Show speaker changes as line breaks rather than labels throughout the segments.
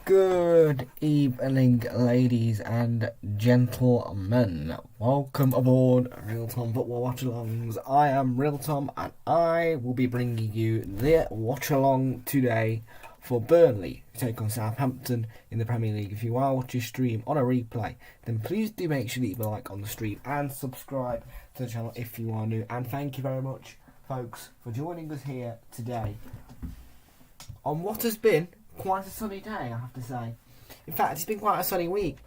Good evening, ladies and gentlemen. Welcome aboard Realltom Football Watch-Alongs. I am Realltom and I will be bringing you the watch-along today for Burnley to take on Southampton in the Premier League. If you are watching stream on a replay, then please do make sure to leave a like on the stream and subscribe to the channel if you are new. And thank you very much, folks, for joining us here today on what has been quite a sunny day, I have to say. In fact, it's been quite a sunny week.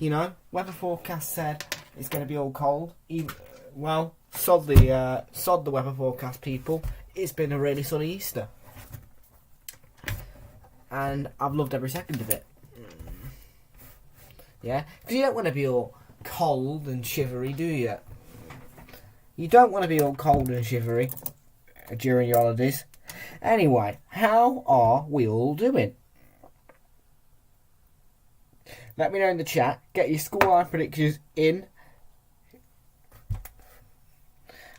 You know, weather forecast said it's going to be all cold. Well, sod the weather forecast, people. It's been a really sunny Easter, and I've loved every second of it. Yeah, because you don't want to be all cold and shivery, do you? You don't want to be all cold and shivery during your holidays. Anyway, how are we all doing? Let me know in the chat. Get your scoreline predictions in.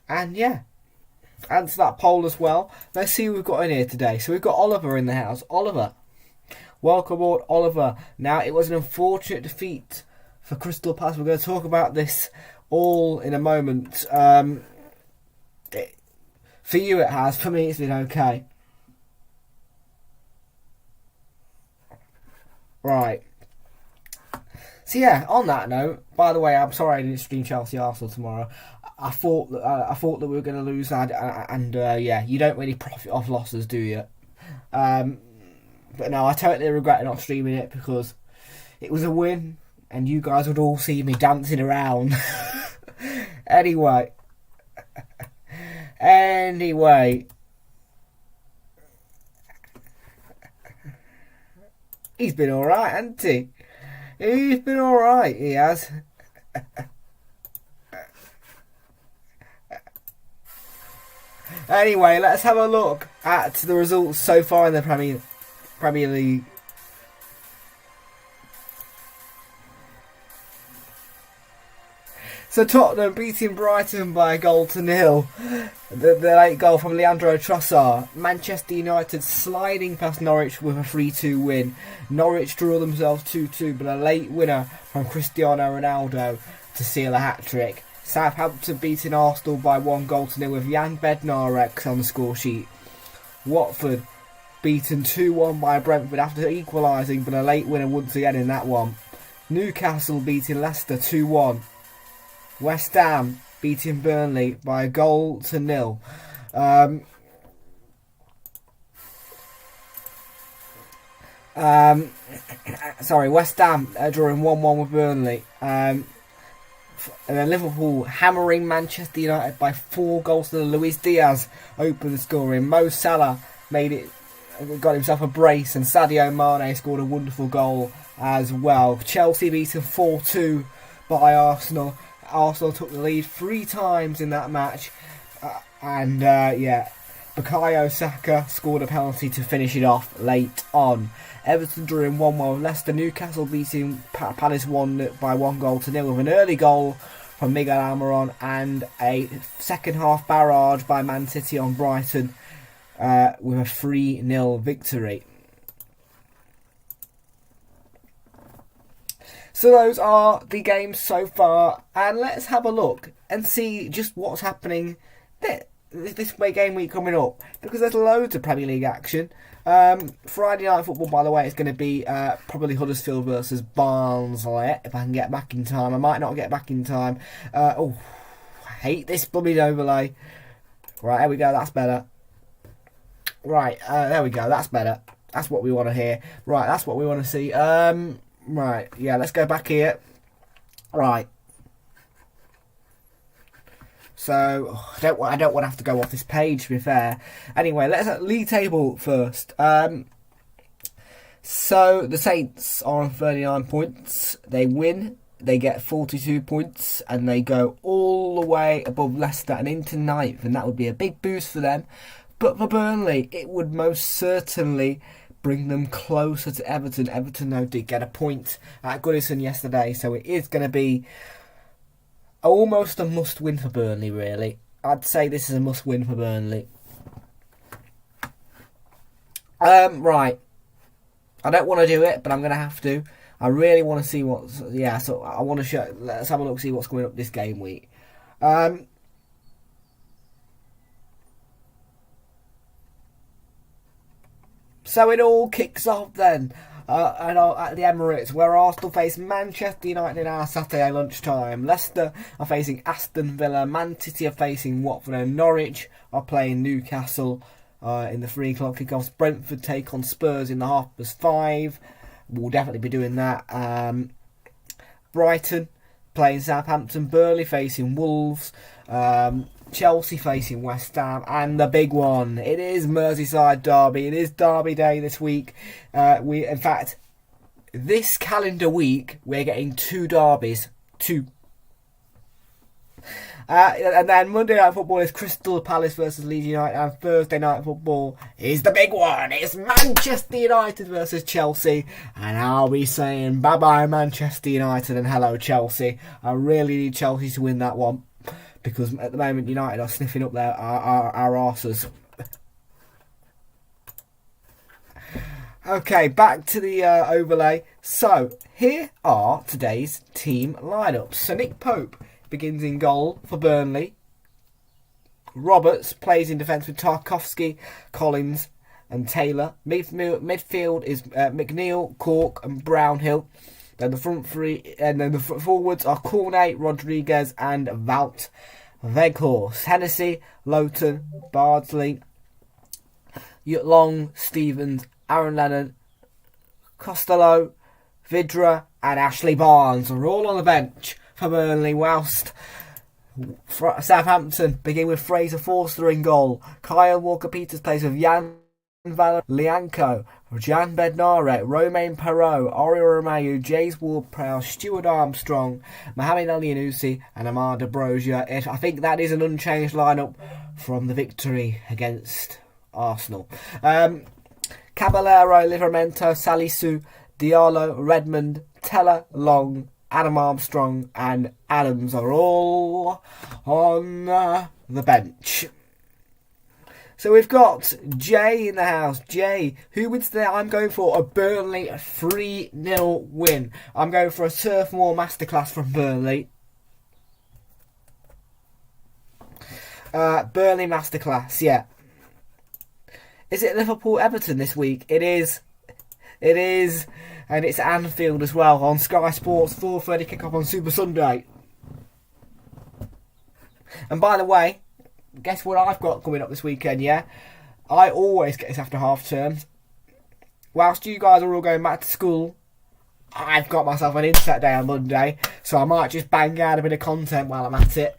And yeah, answer that poll as well. Let's see who we've got in here today. So we've got Oliver in the house. Oliver, welcome aboard, Oliver. Now, it was an unfortunate defeat for Crystal Palace. We're going to talk about this all in a moment. For you it has. For me it's been okay. Right. So yeah, on that note, by the way, I'm sorry I didn't stream Chelsea Arsenal tomorrow. I thought that we were going to lose that, and yeah, you don't really profit off losses, do you? But no, I totally regret not streaming it because it was a win, and you guys would all see me dancing around. Anyway. He's been alright, hasn't he? He's been alright, he has. Anyway, let's have a look at the results so far in the Premier League. So Tottenham beating Brighton by 1-0. The late goal from Leandro Trossard. Manchester United sliding past Norwich with a 3-2 win. Norwich drew themselves 2-2, but a late winner from Cristiano Ronaldo to seal a hat-trick. Southampton beating Arsenal by 1-0 with Jan Bednarek on the score sheet. Watford beaten 2-1 by Brentford after equalising, but a late winner once again in that one. Newcastle beating Leicester 2-1. West Ham beating Burnley by 1-0. West Ham drawing 1-1 with Burnley. And then Liverpool hammering Manchester United by 4-0. Luis Diaz opened the scoring. Mo Salah got himself a brace, and Sadio Mane scored a wonderful goal as well. Chelsea beaten 4-2 by Arsenal. Arsenal took the lead 3 times in that match, and Bukayo Saka scored a penalty to finish it off late on. Everton drawing 1-1 with Leicester. Newcastle beating Palace by 1-0 with an early goal from Miguel Almiron and a second half barrage by Man City on Brighton with a 3-0 victory. So those are the games so far, and let's have a look and see just what's happening this game week coming up, because there's loads of Premier League action. Friday night football, by the way, is going to be probably Huddersfield versus Barnsley, if I can get back in time. I might not get back in time. I hate this blooming overlay. Right, there we go, that's better. Right, there we go, that's better. That's what we want to hear. Right, that's what we want to see. Right, yeah, let's go back here. Right. So, I don't want to have to go off this page, to be fair. Anyway, let's at league table first. So, the Saints are on 39 points. They win, they get 42 points, and they go all the way above Leicester and into 9th, and that would be a big boost for them. But for Burnley, it would most certainly bring them closer to Everton. Everton, though, did get a point at Goodison yesterday, so it is going to be almost a must-win for Burnley, really. I'd say this is a must-win for Burnley. Right. I don't want to do it, but I'm going to have to. I really want to see what's... Yeah, so I want to show... Let's have a look, see what's coming up this game week. So it all kicks off then at the Emirates, where Arsenal face Manchester United at Saturday lunchtime. Leicester are facing Aston Villa. Man City are facing Watford, and Norwich are playing Newcastle in the 3 o'clock kickoffs. Brentford take on Spurs in the 5:30. We'll definitely be doing that. Brighton playing Southampton. Burnley facing Wolves. Chelsea facing West Ham, and the big one, it is Merseyside derby. It is derby day this week. In fact, this calendar week we're getting 2 derbies. 2. And then Monday Night Football is Crystal Palace versus Leeds United, and Thursday Night Football is the big one. It's Manchester United versus Chelsea, and I'll be saying bye bye Manchester United and hello Chelsea. I really need Chelsea to win that one, because at the moment United are sniffing up our arses. Okay, back to the overlay. So, here are today's team lineups. So, Nick Pope begins in goal for Burnley. Roberts plays in defence with Tarkowski, Collins and Taylor. Midfield is McNeil, Cork and Brownhill. Then the front three, and then the forwards are Cornet, Rodriguez and Wout Weghorst. Hennessy, Lowton, Bardsley, Long, Stevens, Aaron Lennon, Costello, Vidra and Ashley Barnes are all on the bench for Burnley, whilst Southampton begin with Fraser Forster in goal. Kyle Walker-Peters plays with Jan Lianco, Jan Bednarek, Romain Perot, Ori Romeu, James Ward-Prowse, Stuart Armstrong, Mohamed Alianusi and Amada Brozier. I think that is an unchanged lineup from the victory against Arsenal. Caballero, Livramento, Salisu, Diallo, Redmond, Teller, Long, Adam Armstrong and Adams are all on the bench. So we've got Jay in the house. Jay, who wins today? I'm going for a Burnley 3-0 win. I'm going for a Turf Moor masterclass from Burnley. Burnley masterclass, yeah. Is it Liverpool-Everton this week? It is. It is. And it's Anfield as well on Sky Sports, 4:30 kick-off on Super Sunday. And by the way, guess what I've got coming up this weekend, yeah? I always get this after half terms. Whilst you guys are all going back to school, I've got myself an inset day on Monday, so I might just bang out a bit of content while I'm at it.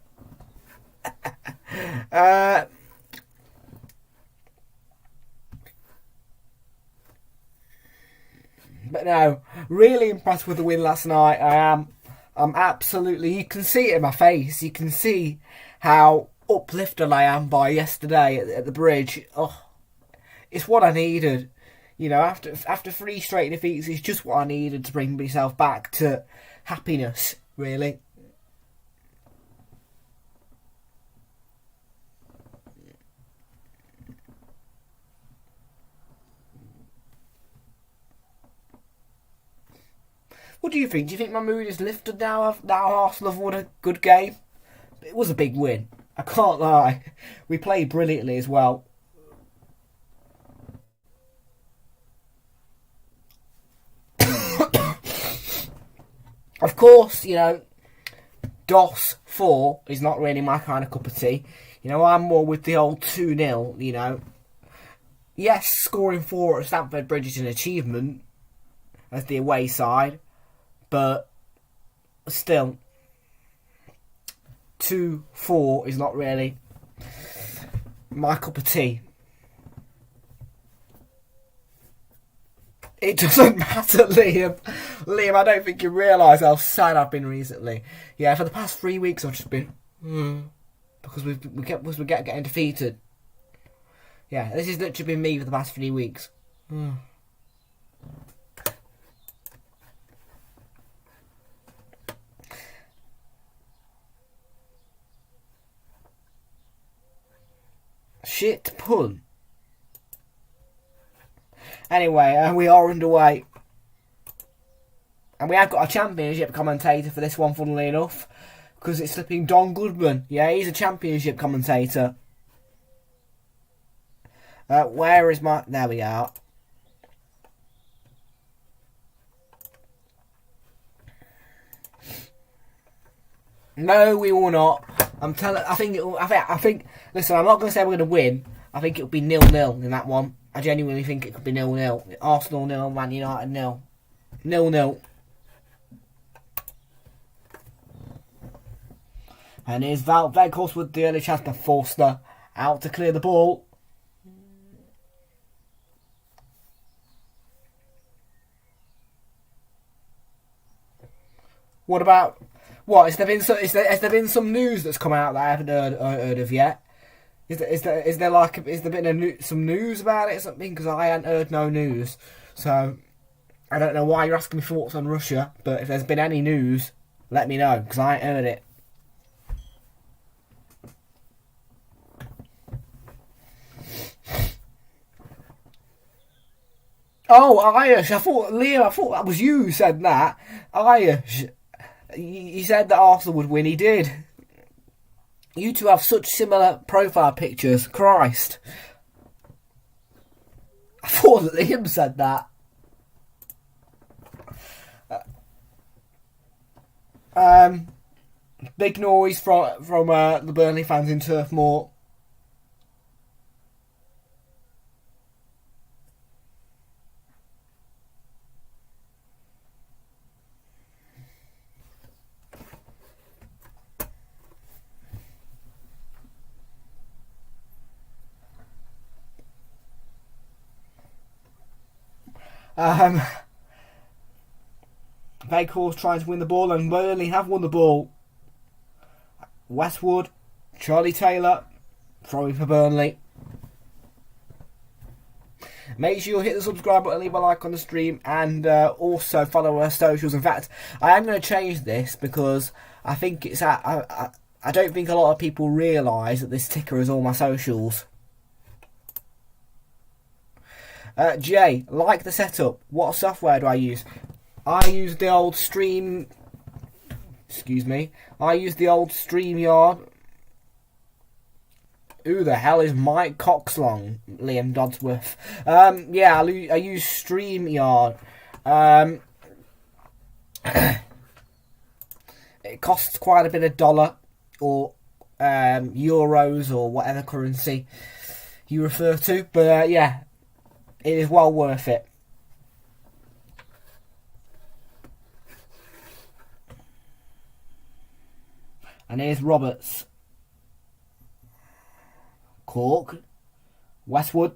But no, really impressed with the win last night. I am. I'm absolutely... You can see it in my face. You can see how uplifted I am by yesterday at the bridge. Oh, it's what I needed. You know, after 3 straight defeats, it's just what I needed to bring myself back to happiness, really. What do you think? Do you think my mood is lifted now? Now Arsenal have won a good game? It was a big win. I can't lie. We played brilliantly as well. Of course, you know, DOS 4 is not really my kind of cup of tea. You know, I'm more with the old 2-0, you know. Yes, scoring 4 at Stamford Bridge is an achievement as the away side. But still, 2-4 is not really my cup of tea. It doesn't matter, Liam. Liam, I don't think you realise how sad I've been recently. Yeah, for the past 3 weeks I've just been... because we kept getting defeated. Yeah, this has literally been me for the past 3 weeks. Shit pun. Anyway, we are underway. And we have got a championship commentator for this one, funnily enough. Because it's flipping Don Goodman. Yeah, he's a championship commentator. Where is my... There we are. No, we will not. I'm telling. I think. Listen, I'm not going to say we're going to win. I think it'll be 0-0 in that one. I genuinely think it could be 0-0. Arsenal 0, Man United 0. 0-0. And here's Veghorst with the early chance to Forster out to clear the ball. What about? What has there been some news that's come out that I haven't heard of yet? Is there been some news about it or something? Because I hadn't heard no news, so I don't know why you're asking me thoughts on Russia. But if there's been any news, let me know because I ain't heard it. Oh, Ayush, Liam, I thought that was you who said that. Ayush, he said that Arsenal would win, he did. You two have such similar profile pictures, Christ. I thought that Liam said that. Big noise from the Burnley fans in Turf Moor. Veghorst trying to win the ball, and Burnley have won the ball. Westwood, Charlie Taylor, throwing for Burnley. Make sure you hit the subscribe button, leave a like on the stream, and also follow our socials. In fact, I am going to change this because I think it's I don't think a lot of people realise that this ticker is all my socials. Jay, like the setup. What software do I use? I use the old Stream. Excuse me. I use the old StreamYard. Who the hell is Mike Coxlong? Liam Dodsworth. Yeah, I use StreamYard. It costs quite a bit of dollar or euros or whatever currency you refer to, but yeah. It is well worth it. And here's Roberts. Cork. Westwood.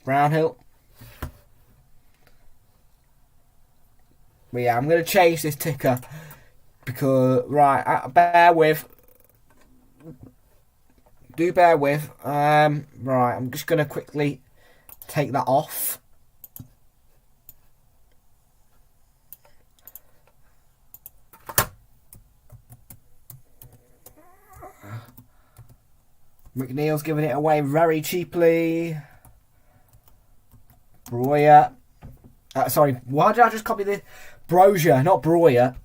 Brownhill. But yeah, I'm going to change this ticker. Because, right, bear with. Do bear with. Right, I'm just going to quickly take that off. McNeil's giving it away very cheaply. Breuer. Sorry, why did I just copy this? Brozier, not Breuer.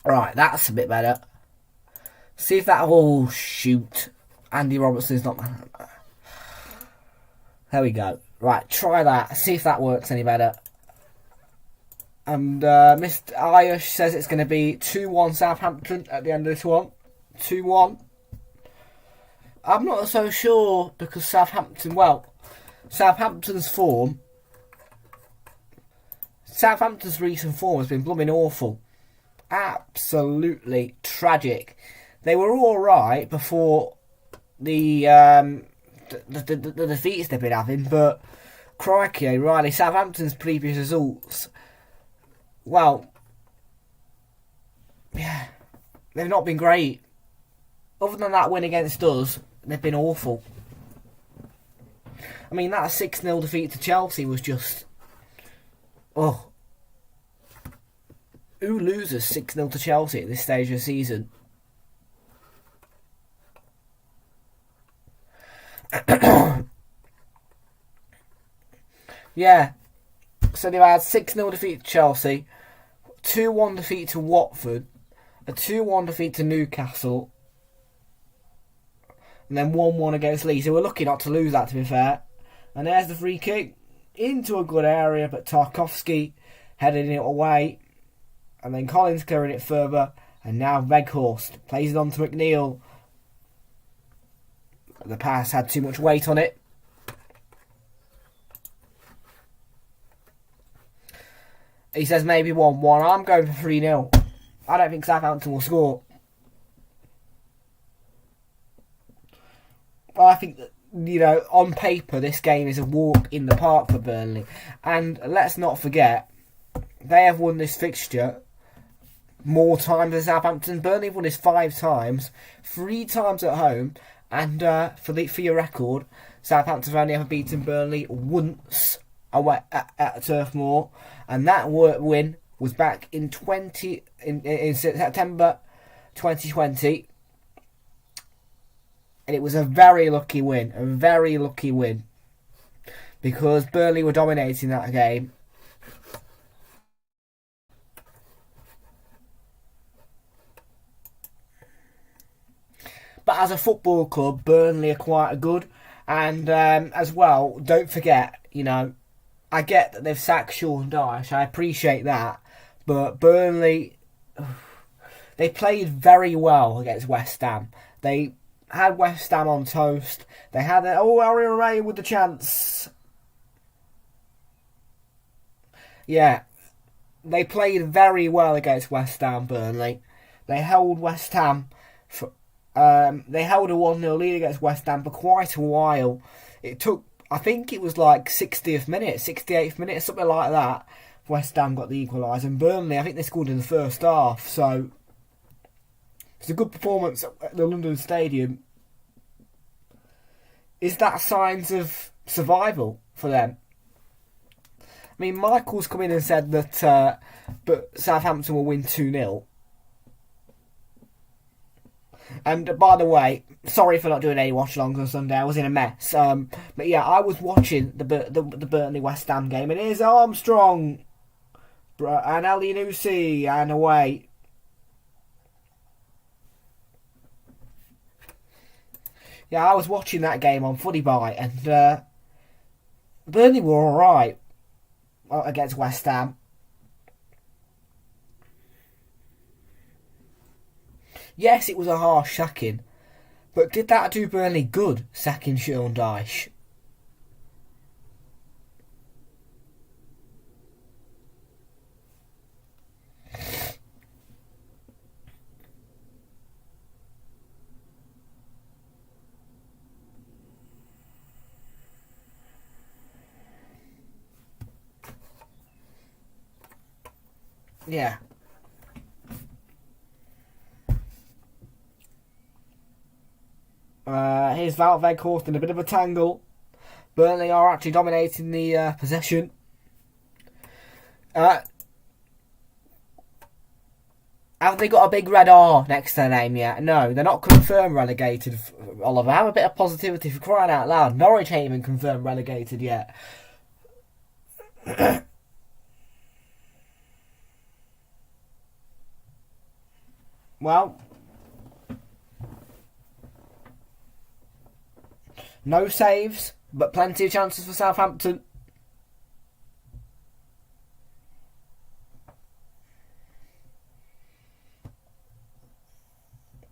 Right, that's a bit better. See if that... Oh, shoot. Andy Robertson's not... There we go. Right, try that. See if that works any better. And Mr. Ayush says it's going to be 2-1 Southampton at the end of this one. 2-1. I'm not so sure because Southampton... Well, Southampton's form... Southampton's recent form has been blooming awful. Absolutely tragic. They were all right before the defeats they've been having, but crikey, Riley, Southampton's previous results, well, yeah, they've not been great. Other than that win against us, they've been awful. I mean, that 6-0 defeat to Chelsea was just... Oh. Who loses 6-0 to Chelsea at this stage of the season? Yeah. So they've had 6-0 defeat to Chelsea, 2-1 defeat to Watford, a 2-1 defeat to Newcastle, and then 1-1 against Leeds. So we're lucky not to lose that, to be fair. And there's the free kick into a good area, but Tarkowski heading it away. And then Collins clearing it further. And now Weghorst plays it on to McNeil. The pass had too much weight on it. He says maybe 1-1. I'm going for 3-0. I don't think Southampton will score. Well, I think that, on paper, this game is a walk in the park for Burnley. And let's not forget, they have won this fixture more times than Southampton. Burnley have won this 5 times, 3 times at home. And for your record, Southampton have only ever beaten Burnley once away at Turf Moor. And that win was back in September 2020. And it was a very lucky win. Because Burnley were dominating that game. But as a football club, Burnley are quite good. And as well, don't forget, I get that they've sacked Sean Dyche. I appreciate that. But Burnley, they played very well against West Ham. They had West Ham on toast. They had Harry Ray with the chance. Yeah, they played very well against West Ham, Burnley. They held West Ham they held a 1-0 lead against West Ham for quite a while. It took, I think it was like 60th minute, 68th minute, something like that. West Ham got the equaliser, and Burnley, I think they scored in the first half. So it's a good performance at the London Stadium. Is that signs of survival for them? I mean, Michael's come in and said that but Southampton will win 2-0. And by the way, sorry for not doing any watch-alongs on Sunday. I was in a mess. But yeah, I was watching the Burnley West Ham game, and here's Armstrong and Elyounoussi and away. Yeah, I was watching that game on Footy Buy, and Burnley were all right against West Ham. Yes, it was a harsh sacking, but did that do Burnley good, sacking Sean Dyche? Yeah. Here's Wout Weghorst in a bit of a tangle. Burnley are actually dominating the possession. Have they got a big red R next to their name yet? No, they're not confirmed relegated, Oliver. Have a bit of positivity, for crying out loud. Norwich ain't even confirmed relegated yet. Well, no saves, but plenty of chances for Southampton.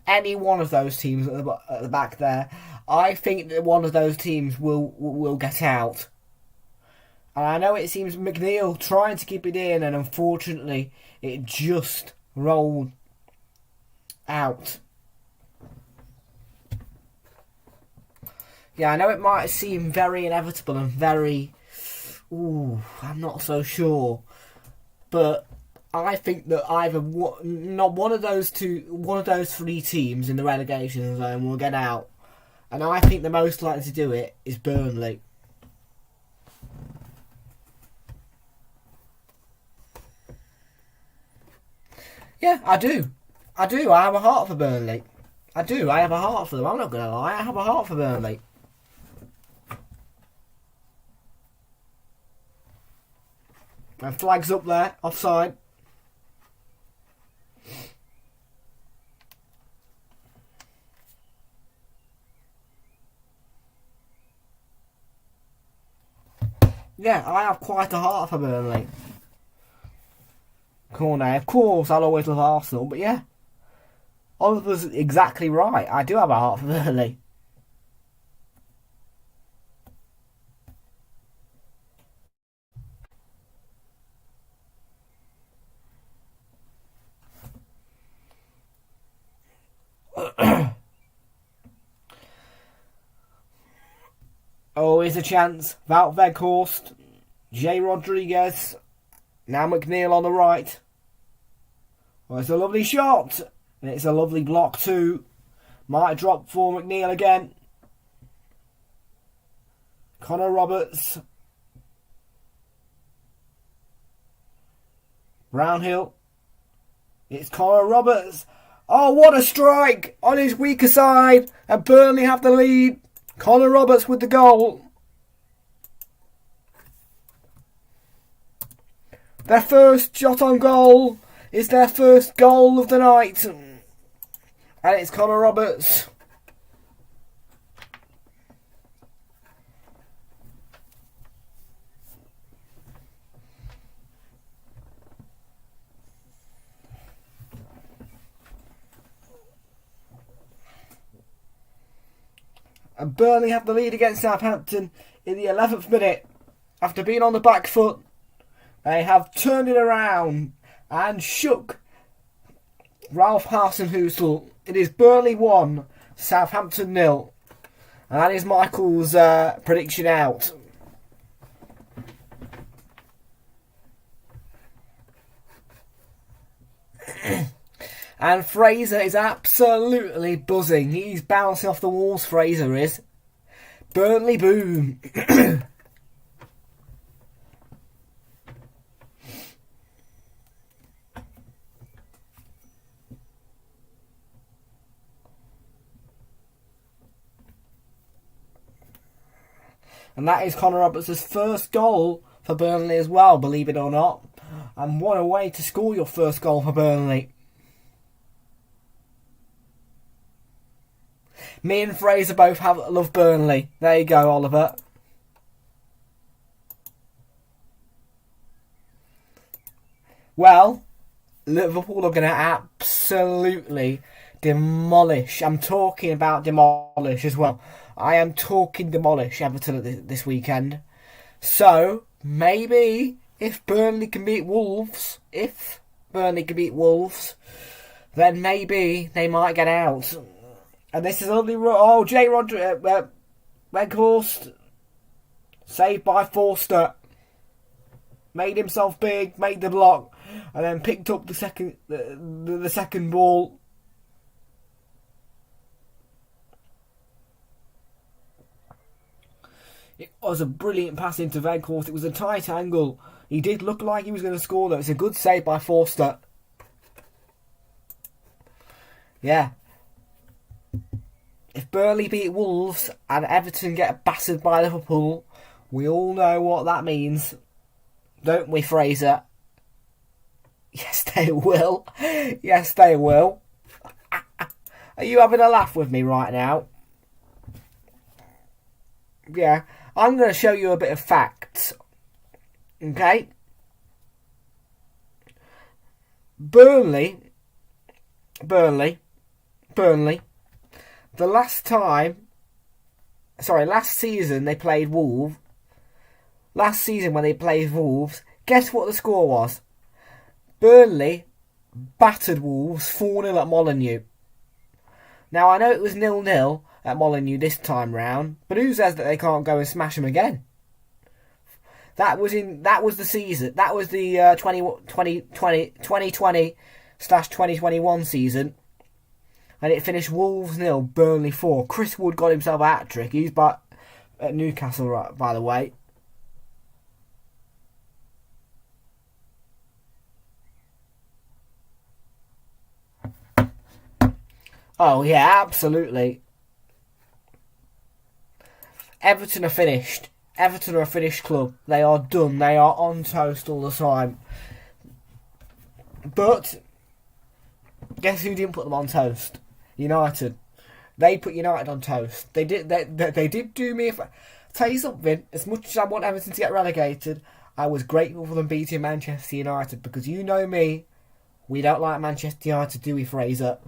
Any one of those teams at the back there, I think that one of those teams will get out. And I know it seems McNeil trying to keep it in, and unfortunately, it just rolled out. Yeah, I know it might seem very inevitable and very... I'm not so sure. But I think that either not one of those three teams in the relegation zone will get out. And I think the most likely to do it is Burnley. Yeah, I do. I have a heart for Burnley. I have a heart for them. I'm not going to lie. I have a heart for Burnley. And flags up there, offside. Yeah, I have quite a heart for Burnley. Corner, of course, I'll always love Arsenal, but yeah. Oliver's exactly right. I do have a heart for Burnley. Always a chance. Wout Weghorst, Jay Rodriguez, now McNeil on the right. Well, it's a lovely shot. And it's a lovely block too. Might drop for McNeil again. Connor Roberts. Brownhill. It's Connor Roberts. Oh, what a strike on his weaker side. And Burnley have the lead. Connor Roberts with the goal. Their first shot on goal is their first goal of the night. And it's Connor Roberts. And Burnley have the lead against Southampton in the 11th minute. After being on the back foot, they have turned it around and shook Ralph Hasenhüttl. It is Burnley 1, Southampton 0. And that is Michael's prediction out. And Fraser is absolutely buzzing. He's bouncing off the walls, Fraser is. Burnley boom. And that is Connor Roberts' first goal for Burnley as well, believe it or not. And what a way to score your first goal for Burnley. Me and Fraser both love Burnley. There you go, Oliver. Well, Liverpool are going to absolutely demolish. I'm talking about demolish as well. I am talking demolish Everton this weekend. So, maybe if Burnley can beat Wolves, then maybe they might get out. And this is only... Oh, Jay Weghorst. Saved by Forster. Made himself big, made the block. And then picked up the second ball. It was a brilliant pass into Weghorst. It was a tight angle. He did look like he was going to score though. It's a good save by Forster. Yeah. If Burnley beat Wolves and Everton get battered by Liverpool, we all know what that means. Don't we, Fraser? Yes, they will. Yes, they will. Are you having a laugh with me right now? Yeah. I'm going to show you a bit of facts. Okay? Burnley. Last season they played Wolves. Last season when they played Wolves, guess what the score was? Burnley battered Wolves 4-0 at Molineux. Now I know it was 0-0 at Molineux this time round, but who says that they can't go and smash them again? That was the season. That was the 2020/2021 season. And it finished Wolves 0, Burnley 4. Chris Wood got himself a hat-trick. He's back at Newcastle, right, by the way. Oh, yeah, absolutely. Everton are finished. Everton are a finished club. They are done. They are on toast all the time. But guess who didn't put them on toast? United. They put United on toast. They did. They did do me. Tell you something. As much as I want Everton to get relegated, I was grateful for them beating Manchester United, because you know me. We don't like Manchester United, do we, Fraser?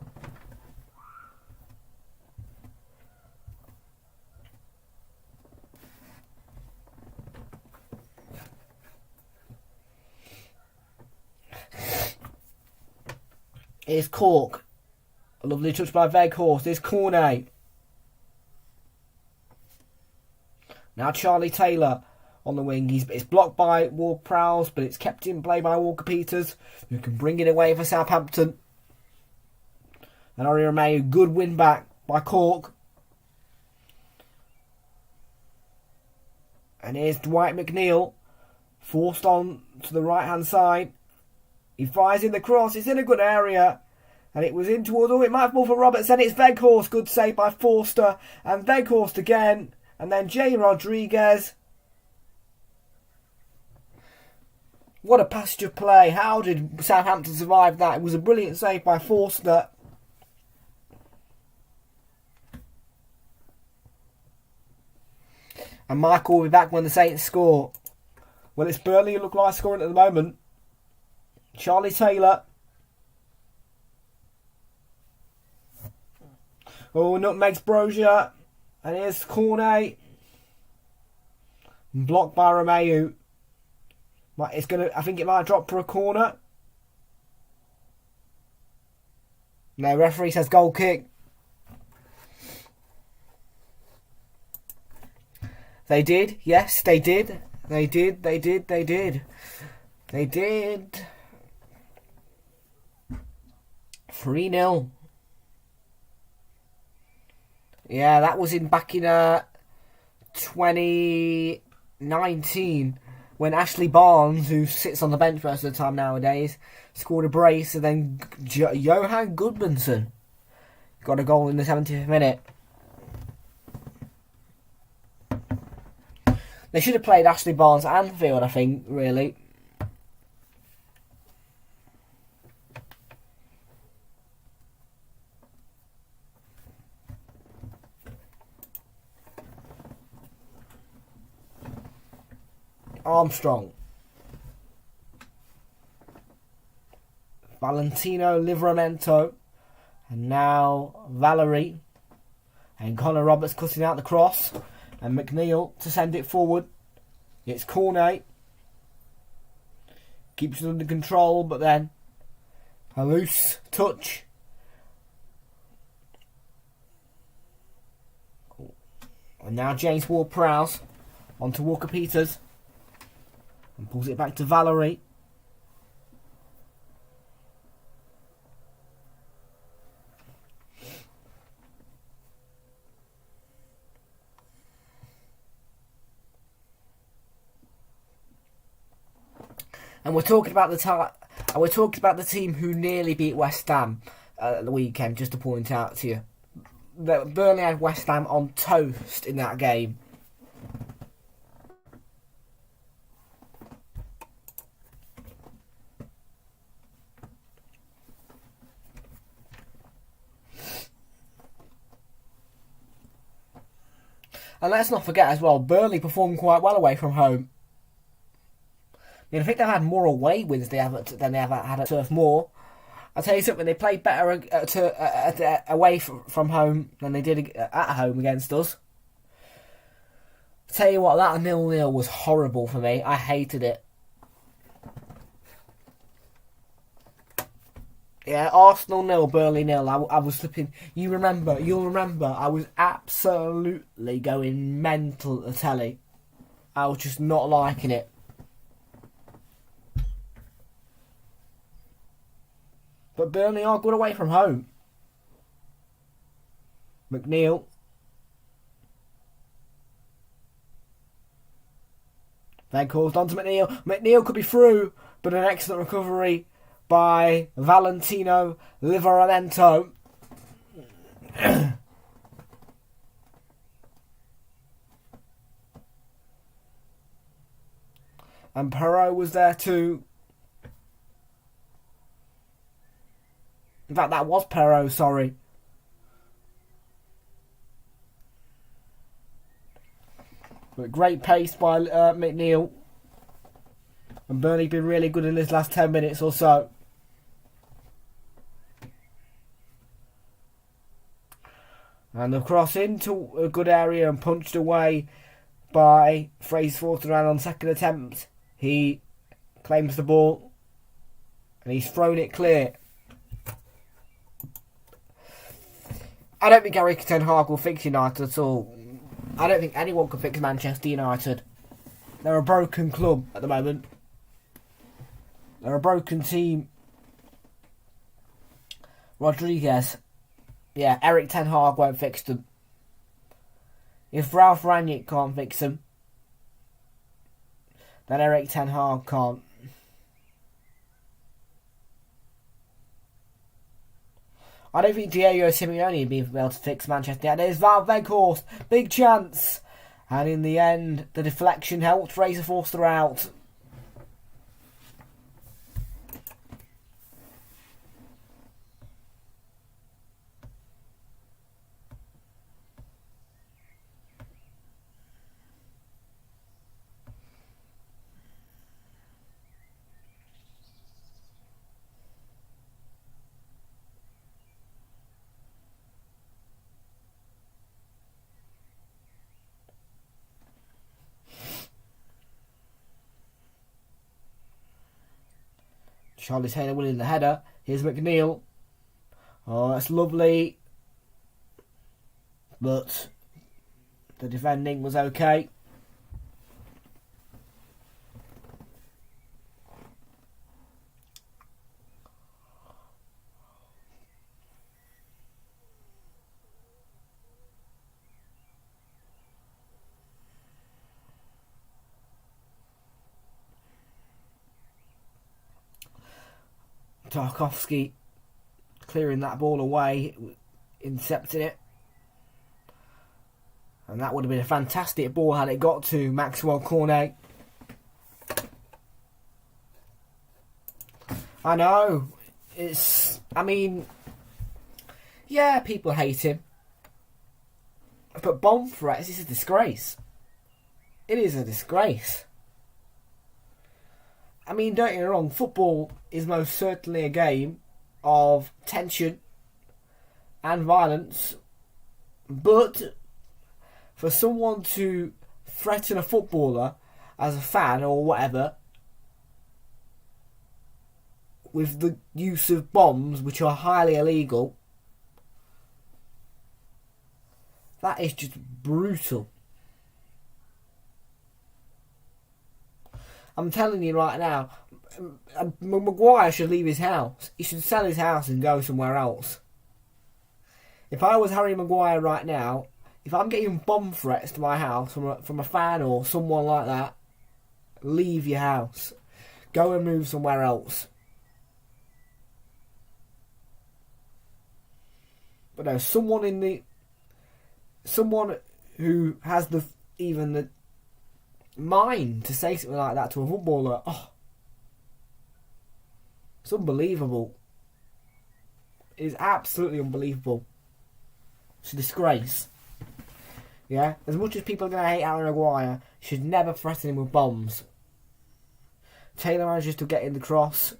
Here's Cork. A lovely touch by Weghorst. Here's Cornet. Now Charlie Taylor on the wing. It's blocked by Ward-Prowse, but it's kept in play by Walker-Peters, who can bring it away for Southampton. And Ori Romeu, good win back by Cork. And here's Dwight McNeil, forced on to the right-hand side. He fires in the cross. It's in a good area. And it was in towards... Oh, it might have ball for Robertson. It's Weghorst. Good save by Forster. And Weghorst again. And then Jay Rodriguez. What a passage of play. How did Southampton survive that? It was a brilliant save by Forster. And Michael will be back when the Saints score. Well, it's Burnley who look like scoring at the moment. Charlie Taylor. Oh, nutmegs Brozier. And here's Cornet. Blocked by Romeu. I think it might drop for a corner. No, referee says goal kick. They did. Yes, they did. They did. 3-0. Yeah, that was back in 2019 when Ashley Barnes, who sits on the bench most of the time nowadays, scored a brace, and then Johan Goodmanson got a goal in the 70th minute. They should have played Ashley Barnes at Anfield, I think, really. Armstrong. Valentino Livramento. And now Valerie. And Connor Roberts cutting out the cross. And McNeil to send it forward. It's Cornet. Keeps it under control, but then a loose touch. And now James Ward-Prowse onto Walker-Peters. And pulls it back to Valerie. And we're talking about the team who nearly beat West Ham at the weekend. Just to point out to you, that Burnley had West Ham on toast in that game. And let's not forget as well, Burnley performed quite well away from home. I think they've had more away wins than they have had at Turf Moor. I'll tell you something, they played better away from home than they did at home against us. I'll tell you what, that 0-0 was horrible for me. I hated it. Yeah, Arsenal 0, Burnley 0. I was flipping. You'll remember, I was absolutely going mental at the telly. I was just not liking it. But Burnley are good away from home. McNeil. Weghorst onto McNeil. McNeil could be through, but an excellent recovery by Valentino Livramento. And Perot was there too. In fact, that was Perot, sorry. But great pace by McNeil. And Burnley been really good in his last 10 minutes or so. And the cross into a good area and punched away by Fraser Forster on second attempt. He claims the ball and he's thrown it clear. I don't think Erik ten Hag will fix United at all. I don't think anyone can fix Manchester United. They're a broken club at the moment. They're a broken team. Rodriguez. Yeah, Erik ten Hag won't fix them. If Ralph Rangnick can't fix them, then Erik ten Hag can't. I don't think Diego Simeone will be able to fix Manchester United. There's Val Weghorst, big chance. And in the end, the deflection helped Fraser Forster out. Charlie Taylor winning the header. Here's McNeil. Oh, that's lovely. But the defending was okay. Tarkowski clearing that ball away, intercepting it. And that would have been a fantastic ball had it got to Maxwell Cornet. I know. Yeah, people hate him. But bomb threats is a disgrace. It is a disgrace. Don't get me wrong, football is most certainly a game of tension and violence, but for someone to threaten a footballer as a fan or whatever with the use of bombs, which are highly illegal, that is just brutal. I'm telling you right now, Maguire should leave his house. He should sell his house and go somewhere else. If I was Harry Maguire right now, if I'm getting bomb threats to my house from a fan or someone like that, leave your house. Go and move somewhere else. But no, someone who has even the mind to say something like that to a footballer, it's unbelievable. It is absolutely unbelievable. It's a disgrace. Yeah, as much as people are going to hate Harry Maguire, you should never threaten him with bombs. Taylor manages to get in the cross.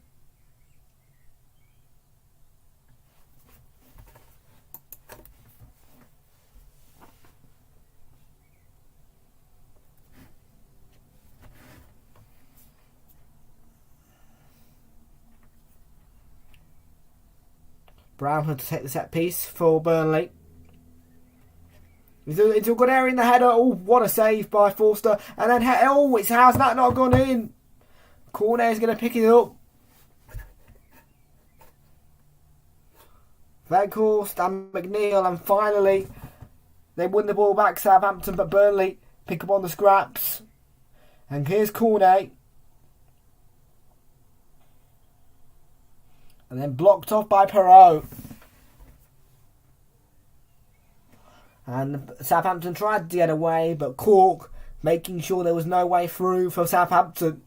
Brown had to take the set piece for Burnley. Into a good area in the header. Oh, what a save by Forster. And then, how's that not gone in? Cornet is going to pick it up. Weghorst and McNeil, and finally they win the ball back, Southampton, but Burnley pick up on the scraps. And here's Cornet. And then blocked off by Perot. And Southampton tried to get away, but Cork making sure there was no way through for Southampton.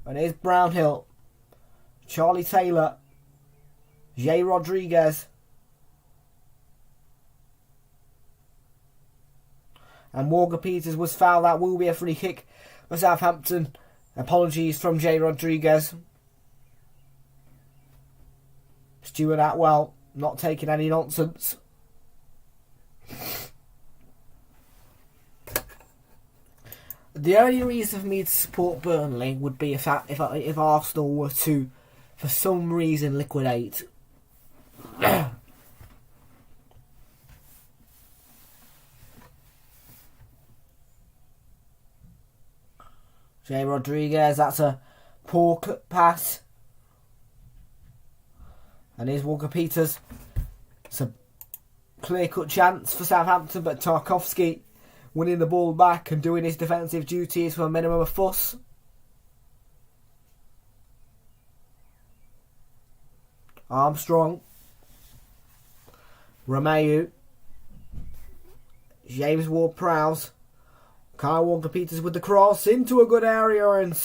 And here's Brownhill, Charlie Taylor, Jay Rodriguez, and Morgan Peters was fouled. That will be a free kick for Southampton. Apologies from Jay Rodriguez. Stuart Atwell not taking any nonsense. The only reason for me to support Burnley would be if Arsenal were to, for some reason, liquidate. Jay Rodriguez, that's a poor cut pass. And here's Walker Peters. It's a clear-cut chance for Southampton, but Tarkowski winning the ball back and doing his defensive duties for a minimum of fuss. Armstrong. Romeu. James Ward-Prowse. Kyle Walker-Peters with the cross into a good area, and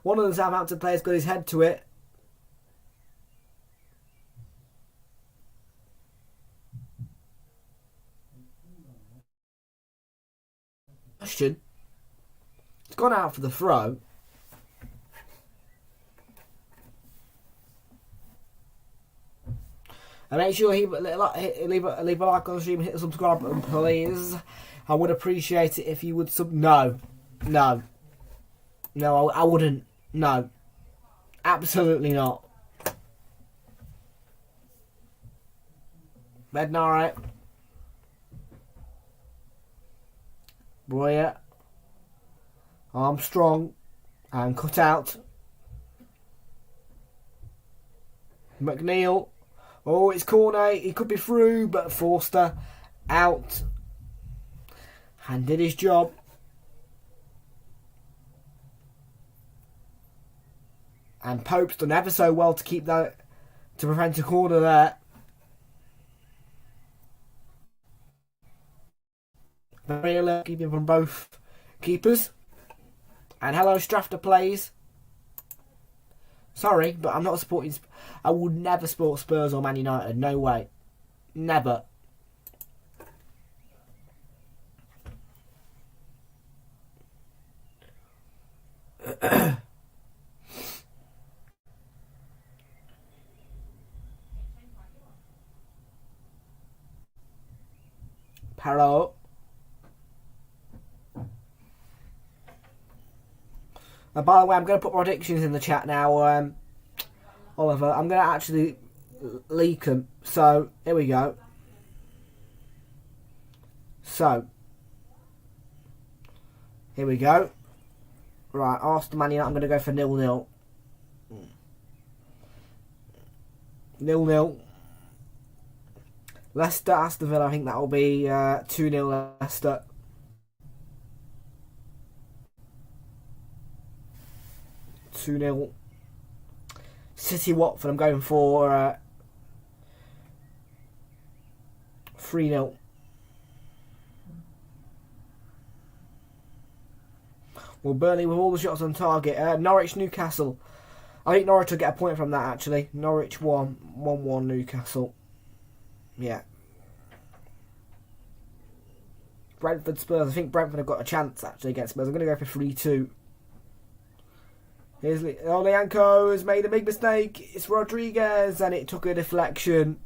one of the Southampton players got his head to it. It's gone out for the throw. And make sure leave a like on the stream and hit the subscribe button, please. I would appreciate it if you would No, I wouldn't. No, absolutely not. Bednarek. Breuer, Armstrong, and cut out. McNeil. Oh, it's corner. He could be through, but Forster out. And did his job. And Pope's done ever so well to keep that, to prevent a corner there. Very alert keeping from both keepers. And hello, Strafter plays. Sorry, but I'm not supporting. I would never support Spurs or Man United. No way. Never. Parallel. And by the way, I'm going to put predictions in the chat now, Oliver. I'm going to actually leak them. So, here we go. So, here we go. Right, Arsenal Man United, I'm going to go for 0-0. 0-0. Leicester, Aston Villa, I think that will be 2-0 Leicester. City Watford, I'm going for 3-0. Well, Burnley with all the shots on target. Norwich Newcastle. I think Norwich will get a point from that actually. Norwich 1-1 Newcastle. Yeah. Brentford Spurs. I think Brentford have got a chance actually against Spurs. I'm going to go for 3-2. Here's Oleanko has made a big mistake. It's Rodriguez and it took a deflection.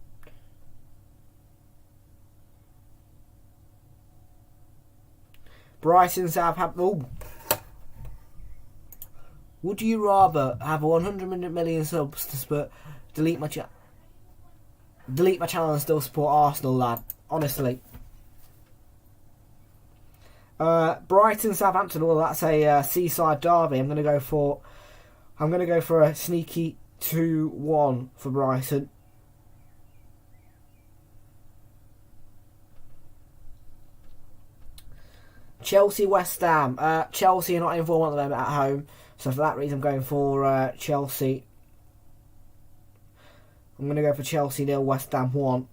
Brighton Southampton. Ooh. Would you rather have 100 million subs to delete my channel and still support Arsenal, lad? Honestly. Brighton Southampton. Well, that's a seaside derby. I'm going to go for a sneaky 2-1 for Brighton. Chelsea West Ham. Chelsea are not in form at the moment at home, so for that reason I'm going for Chelsea. I'm going to go for Chelsea 0, West Ham 1.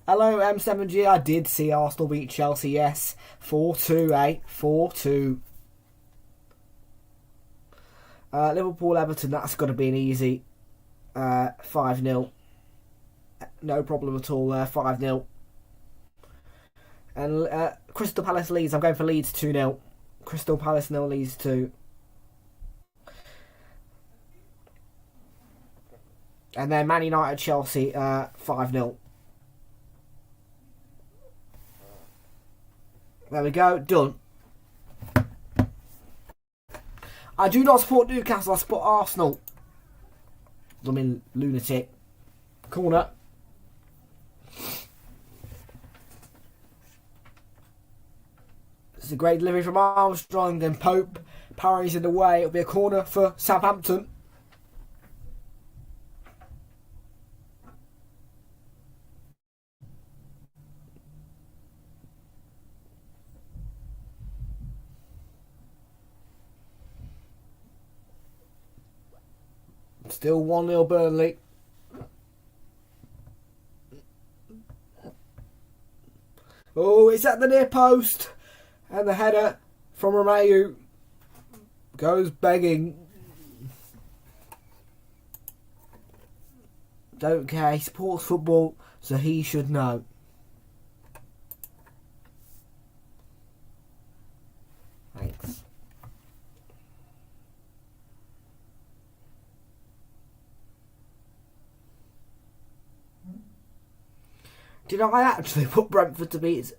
Hello M7G, I did see Arsenal beat Chelsea, yes. 4-2, 4-2. Liverpool-Everton, that's got to be an easy 5-0. No problem at all there, 5-0. And Crystal Palace Leeds, I'm going for Leeds 2-0. Crystal Palace 0, Leeds 2. And then Man United Chelsea 5-0. There we go, done. I do not support Newcastle, I support Arsenal. I mean, lunatic. Corner. It's a great delivery from Armstrong, and Pope parries in the way. It'll be a corner for Southampton. Still 1-0 Burnley. Oh, it's at the near post. And the header from Romeu goes begging. Don't care, he supports football, so he should know. Thanks. Did I actually put Brentford to beat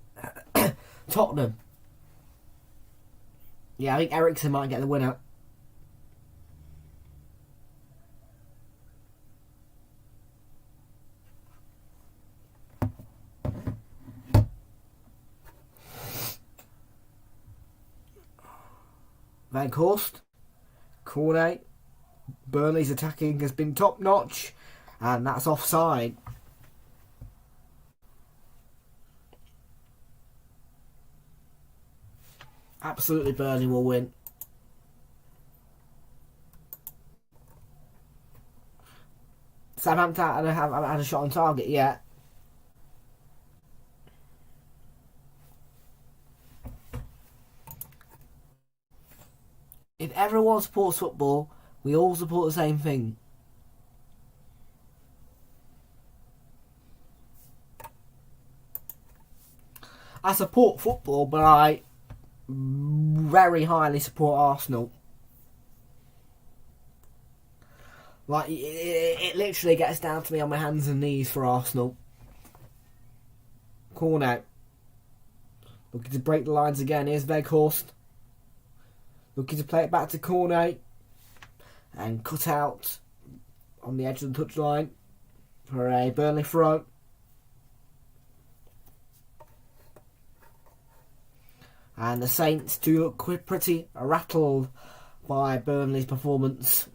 Tottenham? Yeah, I think Eriksen might get the winner. Van Horst, Cornet. Burnley's attacking has been top notch, and that's offside. Absolutely, Burnley will win. Southampton haven't had a shot on target yet. If everyone supports football, we all support the same thing. I support football, but I very highly support Arsenal. Like, it literally gets down to me on my hands and knees for Arsenal. Corner. Looking to break the lines again. Here's Weghorst. Looking to play it back to Cornet. And cut out on the edge of the touchline for a Burnley throw. And the Saints do look pretty rattled by Burnley's performance.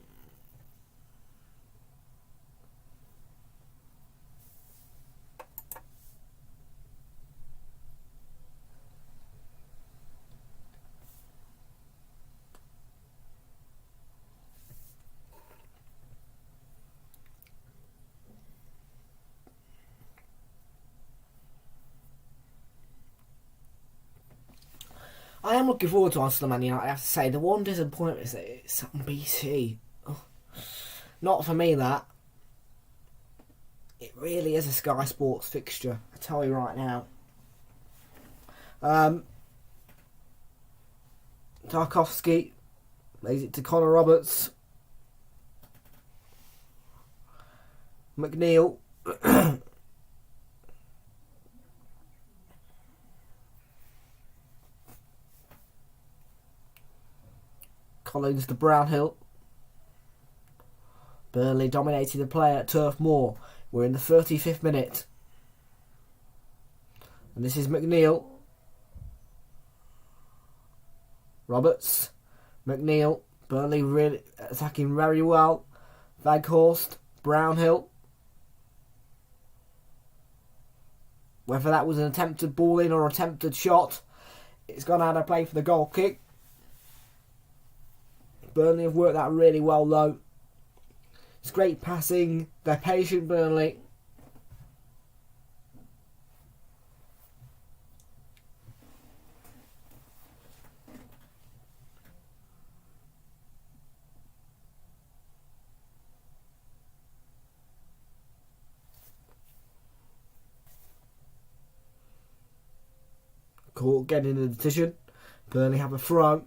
I am looking forward to Arsenal Man United, I have to say. The one disappointment is that it's on BT. Oh, not for me, that. It really is a Sky Sports fixture, I tell you right now. Tarkowski lays it to Connor Roberts. McNeil. Collins to Brownhill. Burnley dominating the play at Turf Moor. We're in the 35th minute. And this is McNeil. Roberts. McNeil. Burnley really attacking very well. Weghorst. Brownhill. Whether that was an attempted ball in or attempted shot, it's gone out of play for the goal kick. Burnley have worked that really well though. It's great passing. They're patient, Burnley. Court getting the decision. Burnley have a throw.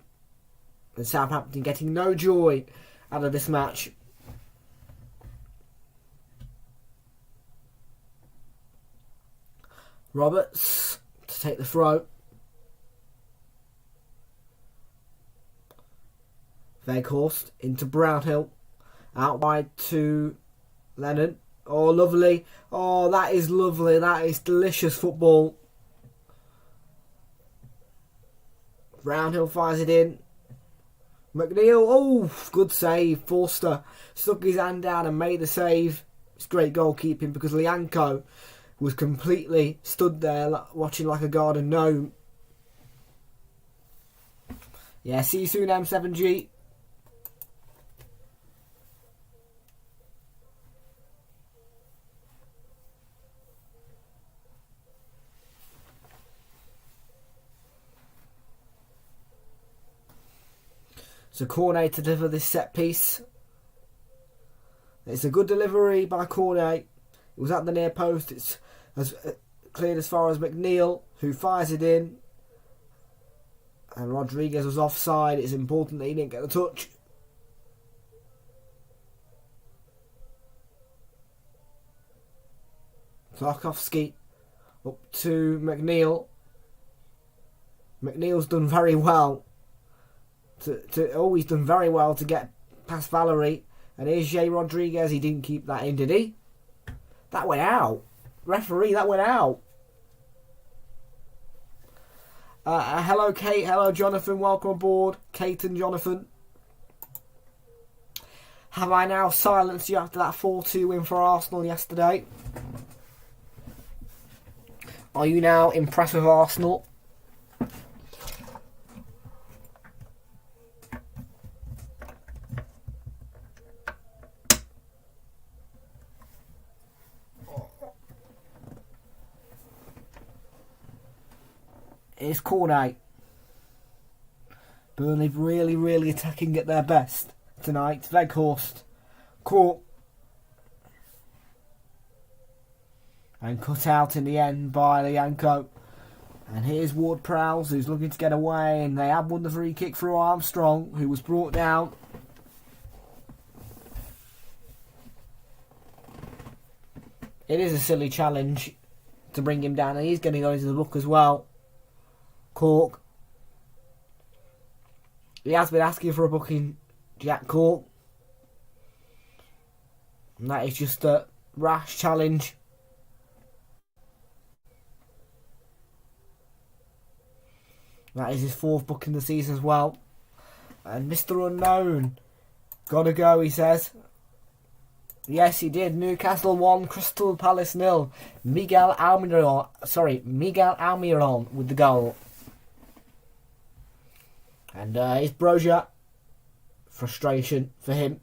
And Southampton getting no joy out of this match. Roberts to take the throw. Weghorst into Brownhill. Out wide to Lennon. Oh, lovely. Oh, that is lovely. That is delicious football. Brownhill fires it in. McNeil. Oh, good save. Forster stuck his hand down and made the save. It's great goalkeeping because Lianco was completely stood there watching like a garden gnome. Yeah, see you soon, M7G. So Cornet to deliver this set piece. It's a good delivery by Cornet. It was at the near post. It's as cleared as far as McNeil, who fires it in. And Rodriguez was offside. It's important that he didn't get the touch. Tarkovsky up to McNeil. McNeil's done very well. He's done very well to get past Valerie. And here's Jay Rodriguez. He didn't keep that in, did he? That went out. Referee, that went out. Hello, Kate. Hello, Jonathan. Welcome aboard. Kate and Jonathan. Have I now silenced you after that 4-2 win for Arsenal yesterday? Are you now impressed with Arsenal? It's Cornet. Burnley really attacking at their best tonight. Weghorst caught and cut out in the end by Lianco. And here's Ward-Prowse, who's looking to get away, and they have won the free kick through Armstrong, who was brought down. It is a silly challenge to bring him down, and he's going to go into the book as well. Cork. He has been asking for a booking, Jack Cork. And that is just a rash challenge. That is his 4th booking of the season as well. And Mr. Unknown. Gotta go, he says. Yes, he did. Newcastle 1, Crystal Palace 0. Miguel Almiron with the goal. And here's Brozier. Frustration for him.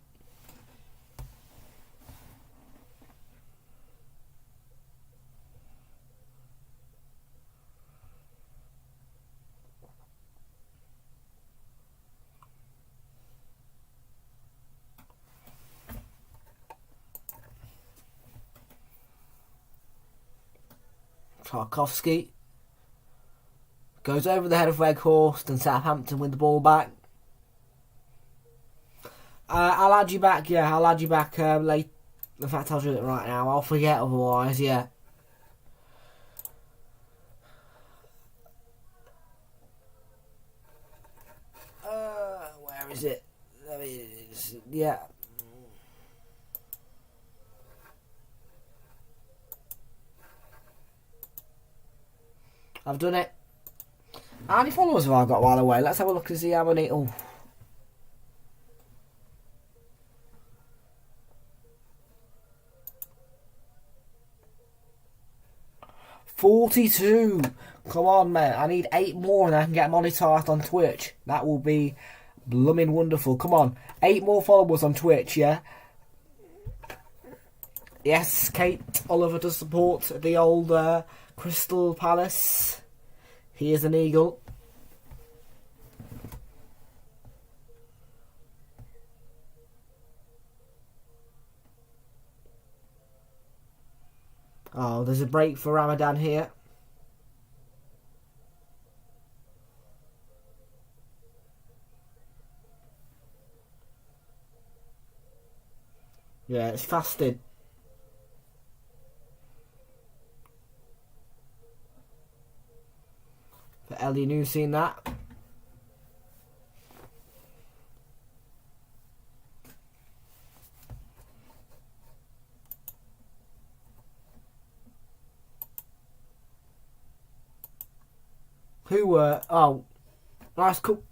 Tarkovsky goes over the head of Weghorst, and Southampton win the ball back. I'll add you back, yeah, I'll add you back late. In fact, I'll do it right now, I'll forget otherwise, yeah. Where is it? There it is, yeah. I've done it. How many followers have I got while away? Let's have a look and see how many. Oh. 42. Come on, man. I need 8 more and I can get monetized on Twitch. That will be blooming wonderful. Come on. 8 more followers on Twitch, yeah? Yes, Kate Oliver does support the old Crystal Palace. He is an eagle. Oh, there's a break for Ramadan here. Yeah, it's fasting. For Ellie New seen that. Who were oh nice cool.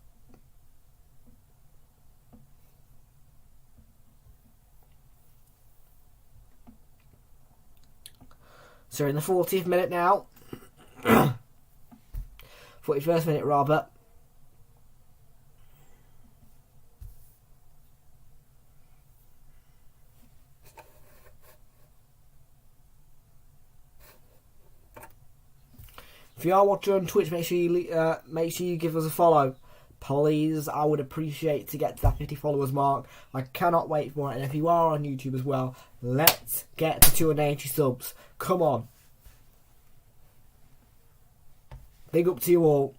So in the 40th minute now. 41st minute rather. If you are watching on Twitch, make sure you give us a follow. Please, I would appreciate to get to that 50 followers mark. I cannot wait for it. And if you are on YouTube as well, let's get to 280 subs. Come on. Big up to you all.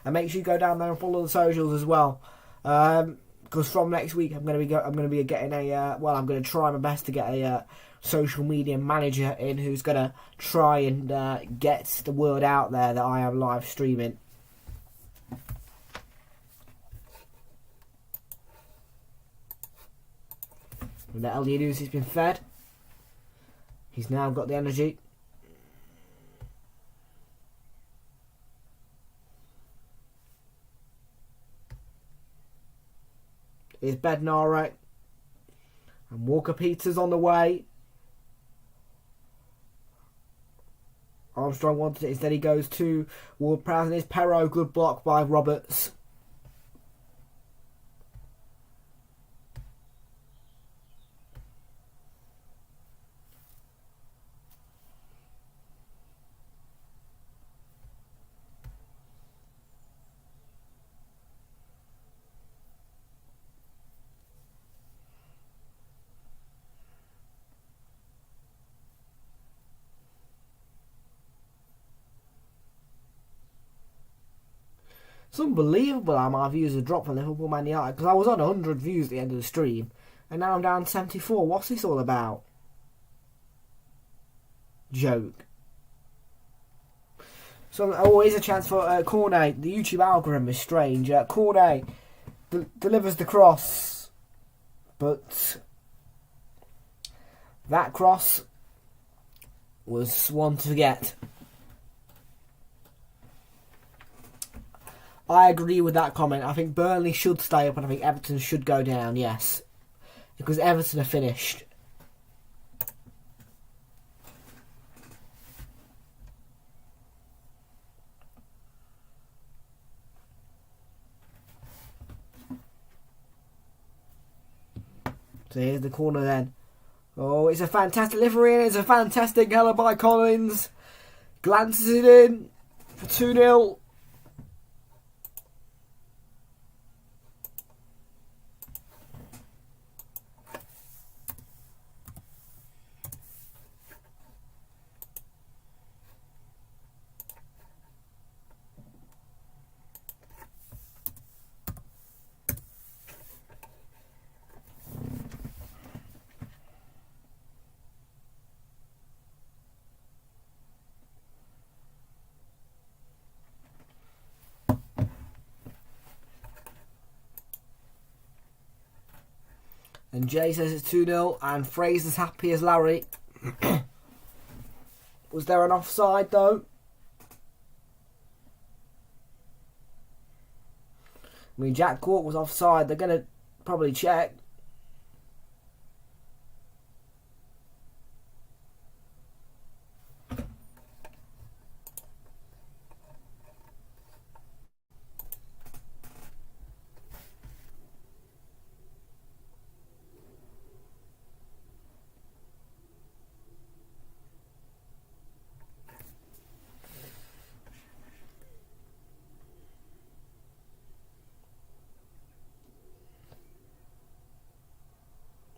And make sure you go down there and follow the socials as well. Because from next week, I'm going to be getting I'm going to try my best to get a social media manager in who's going to try and get the word out there that I am live streaming. And that LD News has been fed. He's now got the energy. Here's Bednarek. And Walker Peters on the way. Armstrong wanted it. Instead he goes to Ward-Prowse. And it's Perro. Good block by Roberts. It's unbelievable how my views have dropped on Liverpool Man United, because I was on 100 views at the end of the stream and now I'm down 74. What's this all about? Joke. So always a chance for Cornet. The YouTube algorithm is strange. Cornet delivers the cross, but that cross was one to forget. I agree with that comment. I think Burnley should stay up and I think Everton should go down, yes. Because Everton are finished. So here's the corner then. Oh, it's a fantastic delivery and it's a fantastic header by Collins. Glances it in for 2-0. And Jay says it's 2-0 and Fraser's happy as Larry. Was there an offside though? I mean, Jack Cork was offside. They're going to probably check.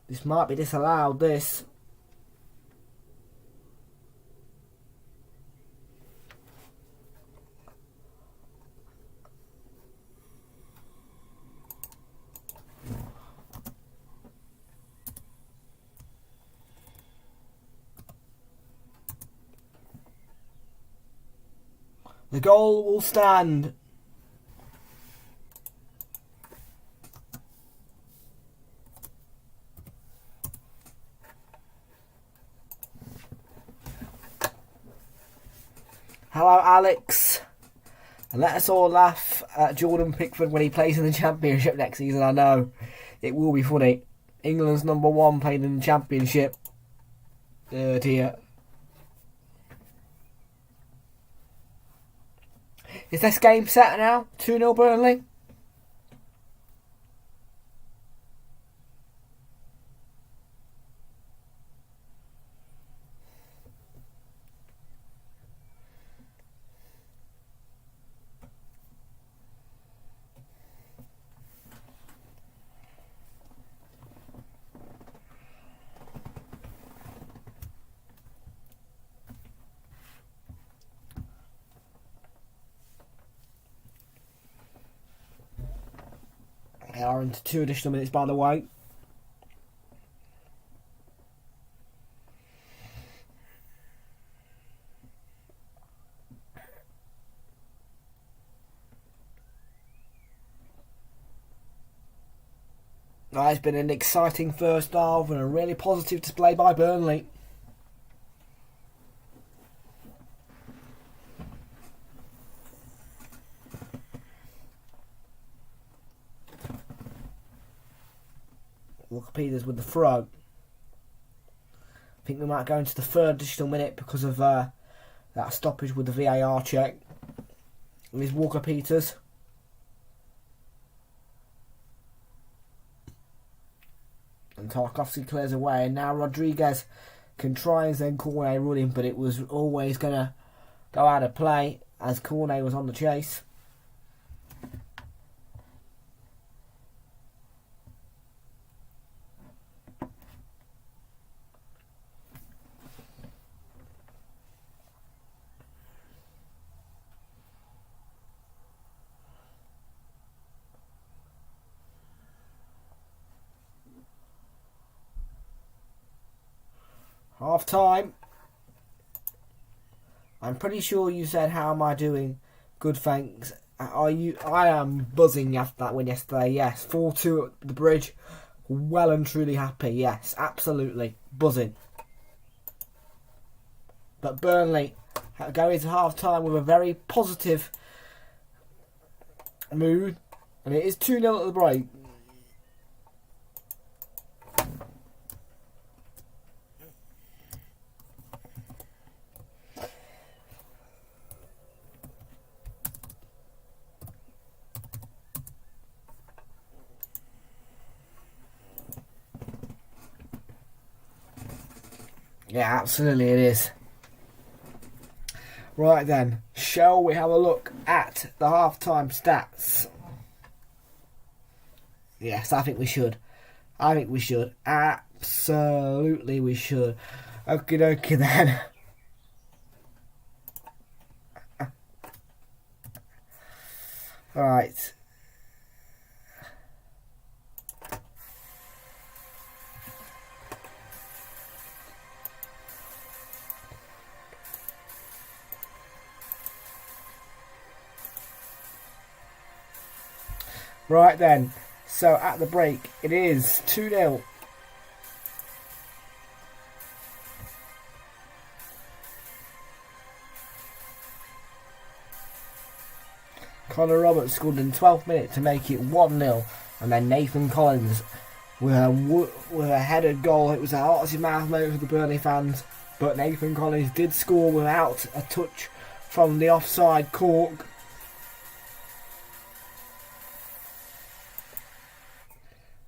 This might be disallowed, this. The goal will stand. Hello, Alex. And let us all laugh at Jordan Pickford when he plays in the Championship next season. I know. It will be funny. England's number 1 playing in the Championship. Oh dear. Is this game set now? 2-0 Burnley? They are into 2 additional minutes, by the way. It's been an exciting first half and a really positive display by Burnley. Walker Peters with the throw. I think we might go into the 3rd additional minute because of that stoppage with the VAR check. Here's Walker Peters. And Tarkovsky clears away. And now Rodriguez can try and send Cornet running, but it was always going to go out of play as Cornet was on the chase. Half time. I'm pretty sure you said, how am I doing? Good, thanks. I am buzzing after that win yesterday, yes. 4-2 at the bridge. Well and truly happy, yes. Absolutely. Buzzing. But Burnley go into half time with a very positive mood. And it is 2-0 at the break. Yeah, absolutely it is. Right then, shall we have a look at the half-time stats? Yes, I think we should. Absolutely we should. Okie dokie then. Right. Right then, so at the break it is 2-0. Connor Roberts scored in the 12th minute to make it 1-0, and then Nathan Collins with a headed goal. It was a heart of mouth moment for the Burnley fans, but Nathan Collins did score without a touch from the offside cork.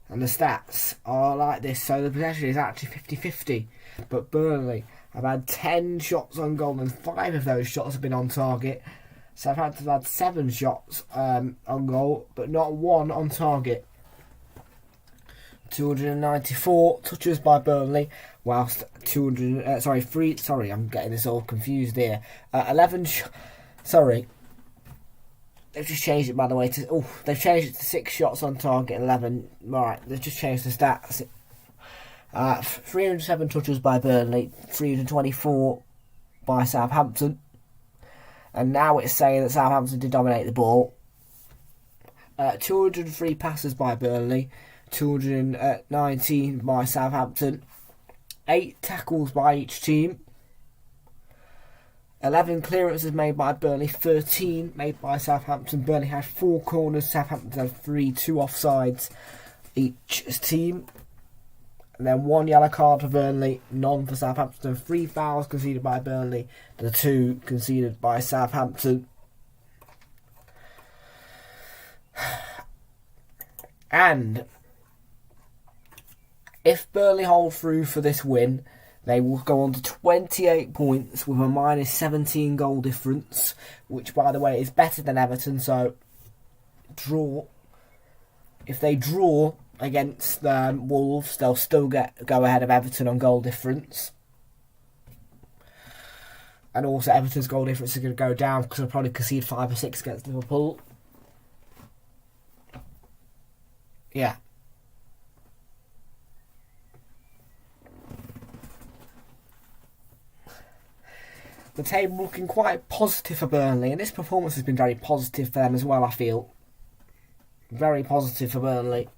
And the stats are like this. So the possession is actually 50-50. But Burnley have had 10 shots on goal and 5 of those shots have been on target. Southampton have had 7 shots on goal, but not 1 on target. 294 touches by Burnley, whilst I'm getting this all confused here. 11 They've just changed it, by the way. They've changed it to 6 shots on target, 11. Right, they've just changed the stats. 307 touches by Burnley, 324 by Southampton. And now it's saying that Southampton did dominate the ball. 203 passes by Burnley, 219 by Southampton, 8 tackles by each team, 11 clearances made by Burnley, 13 made by Southampton. Burnley had 4 corners, Southampton had 3, 2 offsides each team. And then 1 yellow card for Burnley, none for Southampton. 3 fouls conceded by Burnley, the 2 conceded by Southampton. And if Burnley hold through for this win, they will go on to 28 points with a minus 17 goal difference, which, by the way, is better than Everton. So, draw. If they draw against Wolves, they'll still go ahead of Everton on goal difference. And also, Everton's goal difference is going to go down because they'll probably concede 5 or 6 against Liverpool. Yeah. The table looking quite positive for Burnley, and this performance has been very positive for them as well, I feel. Very positive for Burnley.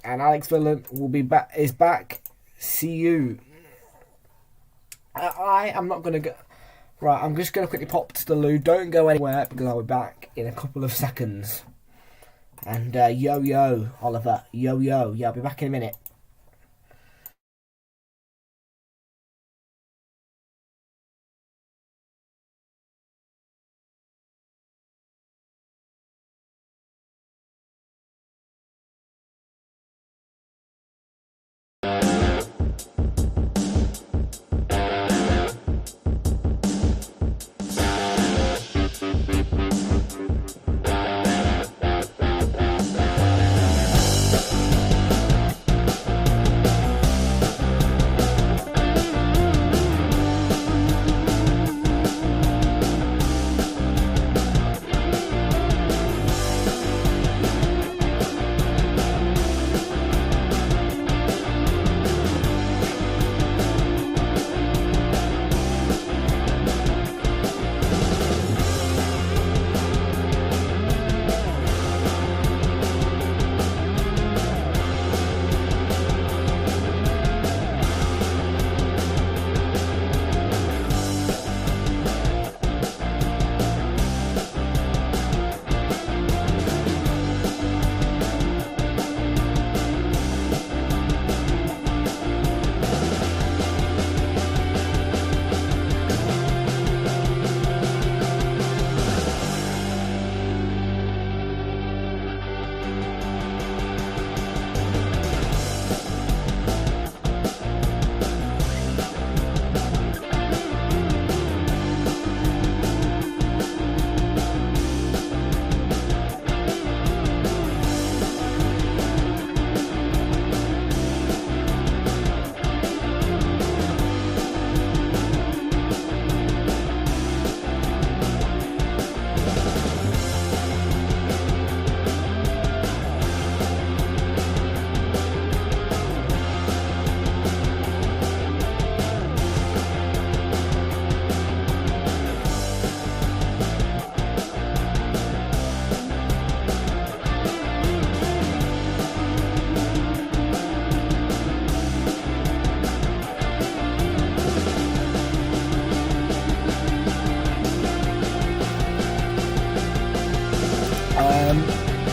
And Alex Villan is back. See you. I am not going to go... Right, I'm just going to quickly pop to the loo. Don't go anywhere because I'll be back in a couple of seconds. And yo, Oliver. Yo. Yeah, I'll be back in a minute.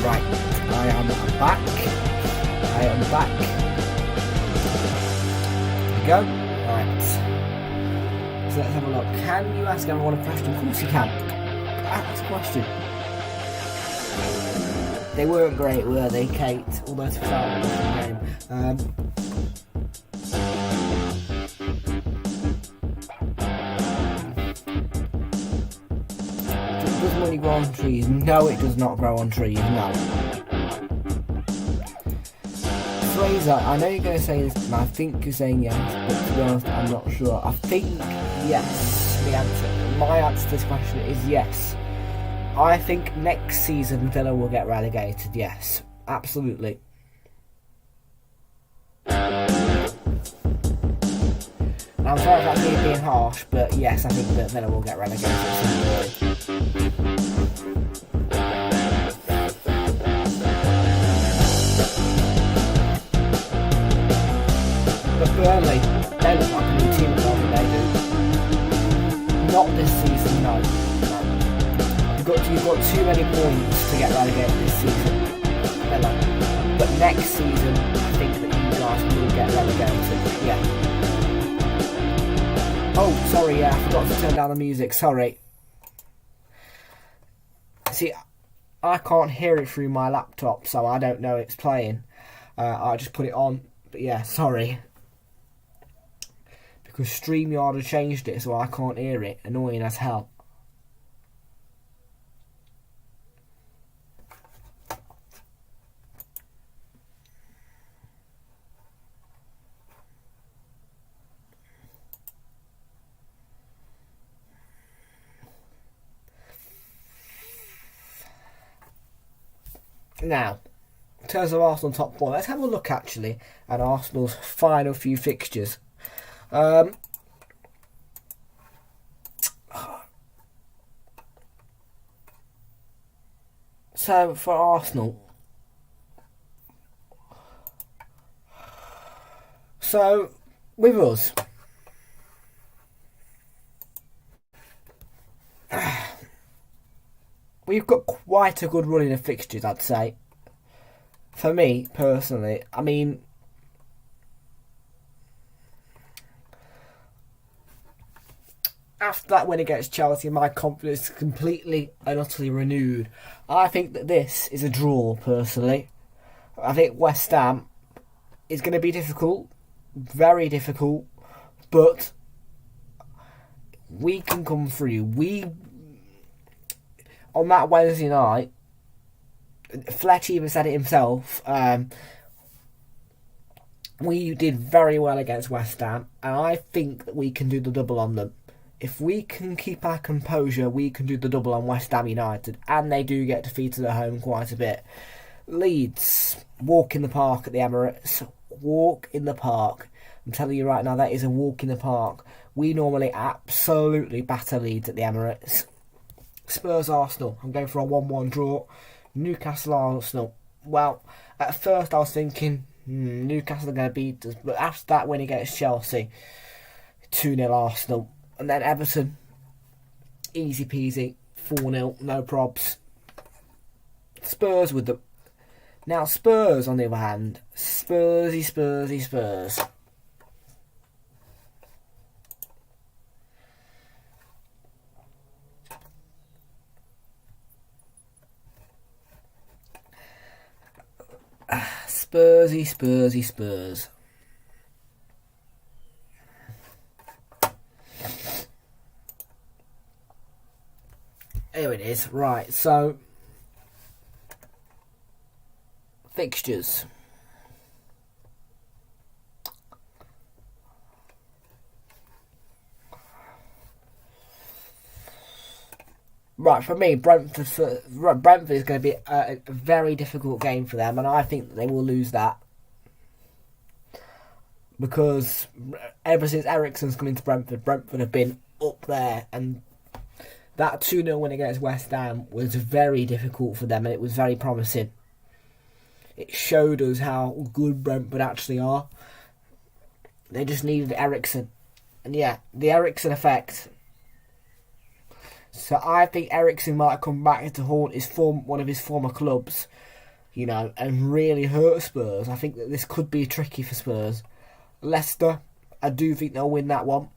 Right, I am back. There we go. Right. So let's have a look. Can you ask everyone a question? Of course you can. Ask a question. They weren't great, were they, Kate? Although to start with the game. Does money grow on trees? No, it does not grow on trees, no. Fraser, I know you're going to say this, and I think you're saying yes, but to be honest, I'm not sure. I think yes. My answer to this question is yes. I think next season Villa will get relegated, yes. Absolutely. And I'm sorry if that's me being harsh, but yes, I think that Villa will get relegated at some point. But Burnley, they look like a new team at the moment, they do. Not this season, no. You've got too many points to get relegated this season, Villa. But next season, I think that you guys will get relegated. Yeah. Oh, sorry, yeah, I forgot to turn down the music. Sorry. See, I can't hear it through my laptop, so I don't know it's playing. I just put it on. But yeah, sorry. Because StreamYard has changed it, so I can't hear it. Annoying as hell. Now, in terms of Arsenal top four, let's have a look actually at Arsenal's final few fixtures. So for Arsenal, so with us, we've got quite a good run in of fixtures, I'd say. For me, personally, I mean, after that win against Chelsea, my confidence is completely and utterly renewed. I think that this is a draw, personally. I think West Ham is going to be difficult, very difficult, but we can come through. On that Wednesday night, Fletch even said it himself, we did very well against West Ham, and I think that we can do the double on them. If we can keep our composure, we can do the double on West Ham United, and they do get defeated at home quite a bit. Leeds, walk in the park at the Emirates, walk in the park. I'm telling you right now, that is a walk in the park. We normally absolutely batter Leeds at the Emirates. Spurs Arsenal, I'm going for a 1-1 draw. Newcastle Arsenal, well, at first I was thinking Newcastle are going to beat us, but after that win against Chelsea, 2-0 Arsenal. And then Everton, easy peasy, 4-0, no probs. Spurs with them. Now Spurs, on the other hand, Spursy. Spurs. Spurs. Here it is. Right, so fixtures. Right, for me, Brentford is going to be a very difficult game for them, and I think that they will lose that. Because ever since Eriksen's come into Brentford have been up there, and that 2-0 win against West Ham was very difficult for them, and it was very promising. It showed us how good Brentford actually are. They just needed Eriksen. And yeah, the Eriksen effect. So I think Eriksen might come back to haunt one of his former clubs, and really hurt Spurs. I think that this could be tricky for Spurs. Leicester, I do think they'll win that one.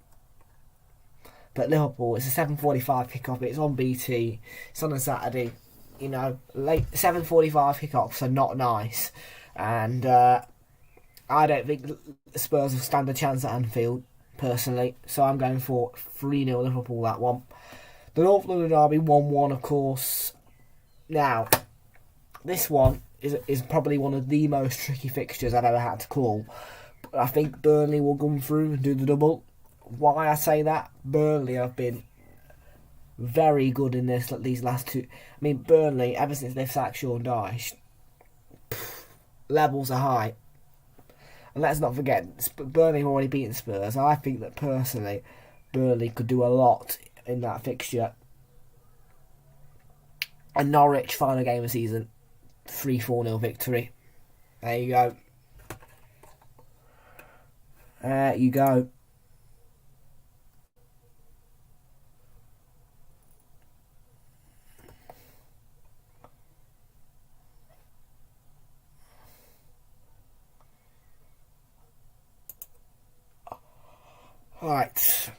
But Liverpool, it's a 7:45 kickoff. It's on BT. It's on a Saturday. Late 7:45 kickoffs are not nice, and I don't think Spurs will stand a chance at Anfield personally. So I'm going for 3-0 Liverpool that one. The North London derby 1-1, of course. Now, this one is probably one of the most tricky fixtures I've ever had to call. But I think Burnley will come through and do the double. Why I say that? Burnley have been very good in these last two. I mean, Burnley, ever since they've sacked Sean Dyche, levels are high. And let's not forget, Burnley have already beaten Spurs. I think that personally, Burnley could do a lot in that fixture. And Norwich, final game of the season, 3-4-0 victory. There you go. There you go. Right.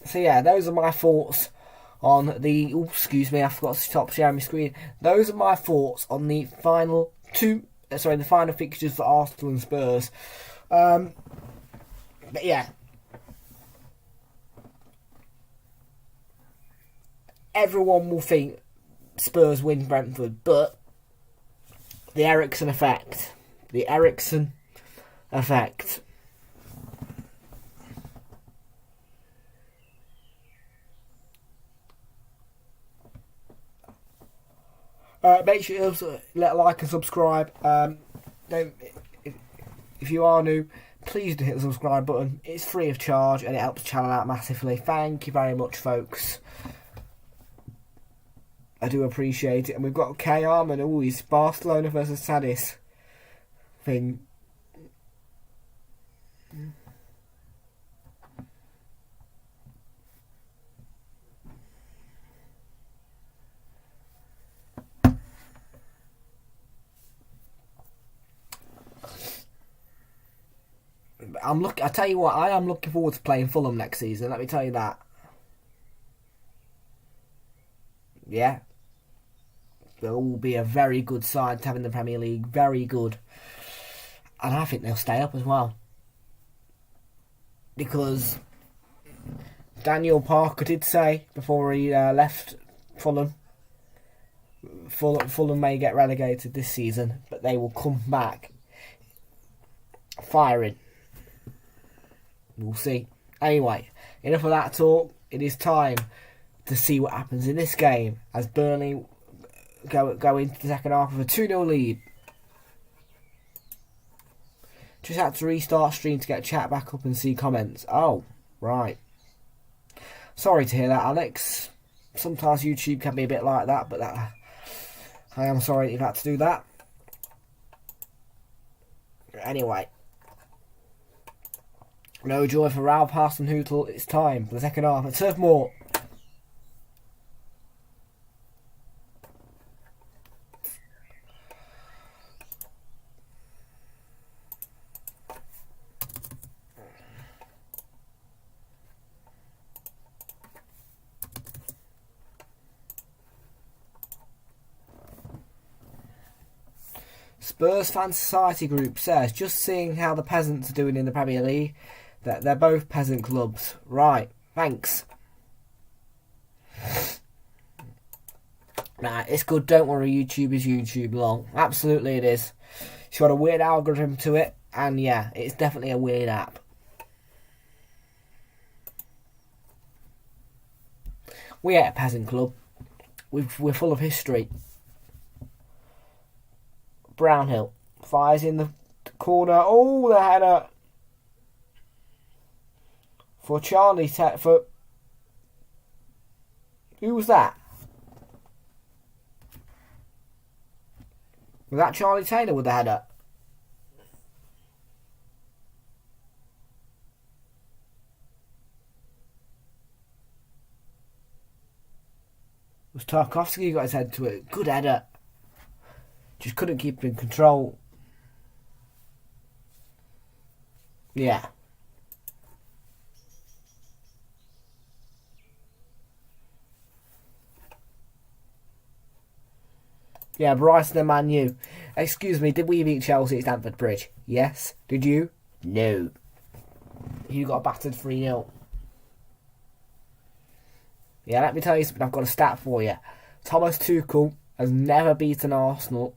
So yeah, those are my thoughts on the... Oh, excuse me, I forgot to stop sharing my screen. Those are my thoughts on the final the final fixtures for Arsenal and Spurs. But yeah. Everyone will think Spurs win Brentford, but the Eriksen effect. The Eriksen effect. Make sure you let a like and subscribe. If you are new, please do hit the subscribe button. It's free of charge and it helps the channel out massively. Thank you very much, folks. I do appreciate it. And we've got K Arm and always Barcelona versus Sadis thing. I tell you what, I am looking forward to playing Fulham next season. Let me tell you that. Yeah. They'll all be a very good side to have in the Premier League. Very good. And I think they'll stay up as well. Because Daniel Parker did say before he left Fulham may get relegated this season, but they will come back firing. We'll see. Anyway, enough of that talk. It is time to see what happens in this game as Burnley go into the second half with a 2-0 lead. Just had to restart stream to get chat back up and see comments. Oh, right. Sorry to hear that, Alex. Sometimes YouTube can be a bit like that, but I am sorry that you've had to do that. Anyway. No joy for Ralph, Haas and Hootle. It's time for the second half at Turf Moor. Spurs Fan Society Group says, just seeing how the peasants are doing in the Premier League, that they're both peasant clubs. Right, thanks. Nah, it's good, don't worry, YouTube is YouTube long. Absolutely it is. It's got a weird algorithm to it, and yeah, it's definitely a weird app. We are a peasant club. We're full of history. Brownhill fires in the corner. Oh, the header for Charlie. For who was that? Was that Charlie Taylor with the header? It was Tarkovsky who got his head to it. Good header. Just couldn't keep in control. Yeah. Yeah, Brighton and Man U. Excuse me, did we beat Chelsea at Stamford Bridge? Yes. Did you? No. You got battered 3-0. Yeah, let me tell you something. I've got a stat for you. Thomas Tuchel has never beaten Arsenal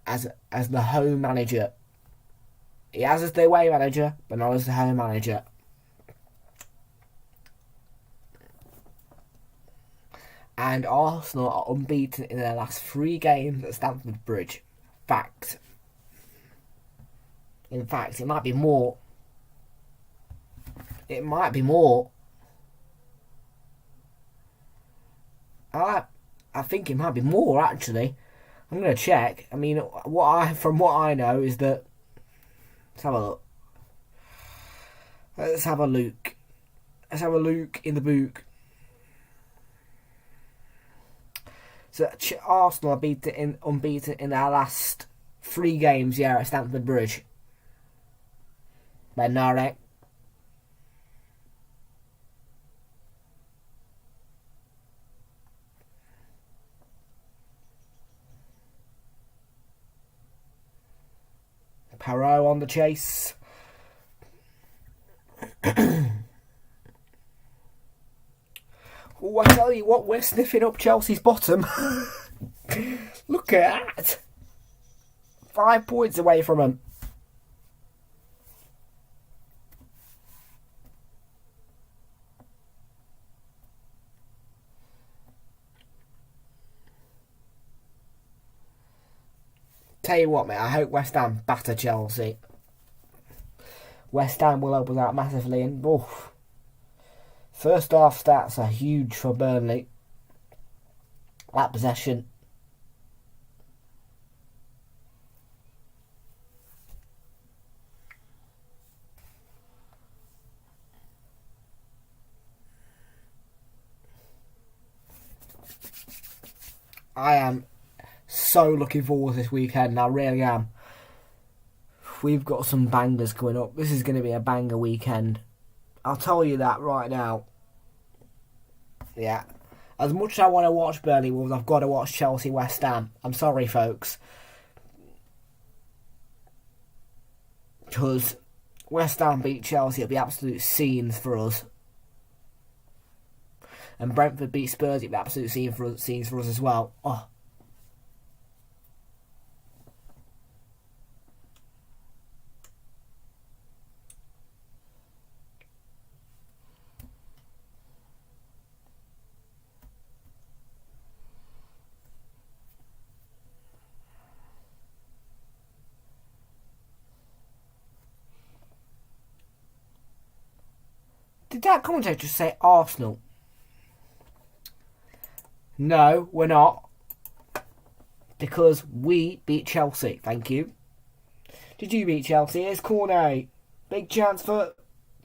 as the home manager. He has as the away manager, but not as the home manager. And Arsenal are unbeaten in their last 3 games at Stamford Bridge. Fact. In fact, it might be more. It might be more. I think it might be more, actually. I'm going to check. I mean, from what I know is that... Let's have a look. Let's have a look. Let's have a look in the book. So Arsenal are unbeaten in their last 3 games, yeah, at Stamford Bridge. Benarek. Perot on the chase. Oh, I tell you what, we're sniffing up Chelsea's bottom. Look at that. 5 points away from them. Tell you what, mate, I hope West Ham batter Chelsea. West Ham will help us out massively. And first half stats are huge for Burnley. That possession. I am so looking forward to this weekend. I really am. We've got some bangers coming up. This is going to be a banger weekend. I'll tell you that right now. Yeah. As much as I want to watch Burnley Wolves, I've got to watch Chelsea West Ham. I'm sorry, folks. Because West Ham beat Chelsea, it'll be absolute scenes for us. And Brentford beat Spurs, it'll be absolute scenes for us as well. Oh. Did that commentator just say Arsenal? No, we're not. Because we beat Chelsea. Thank you. Did you beat Chelsea? Here's Cornet. Big chance for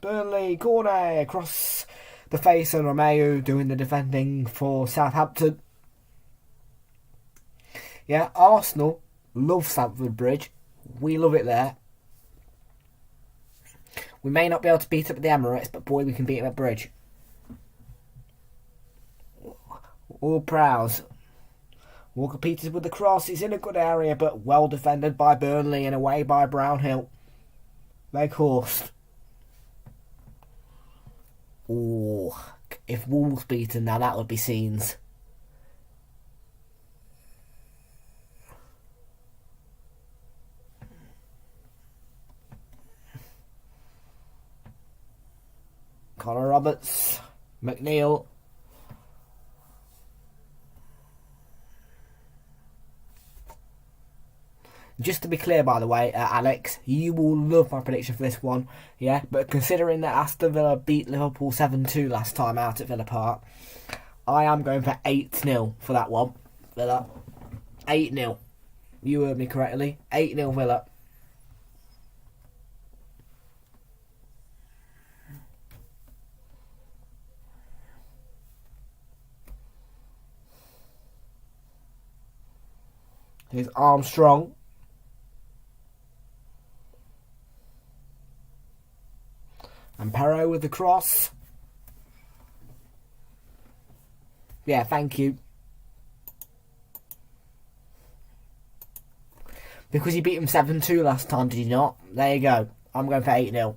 Burnley. Cornet across the face of Romeo doing the defending for Southampton. Yeah, Arsenal love Stamford Bridge. We love it there. We may not be able to beat up at the Emirates, but boy, we can beat them at Bridge. All Prowse. Walker Peters with the cross. He's in a good area, but well defended by Burnley and away by Brownhill. Leghorst. Oh, if Wolves beaten now, that would be scenes. Connor Roberts, McNeil. Just to be clear, by the way, Alex, you will love my prediction for this one, yeah? But considering that Aston Villa beat Liverpool 7-2 last time out at Villa Park, I am going for 8-0 for that one. Villa. 8-0. You heard me correctly. 8-0 Villa. Here's Armstrong. And Perot with the cross. Yeah, thank you. Because you beat him 7-2 last time, did you not? There you go. I'm going for 8-0.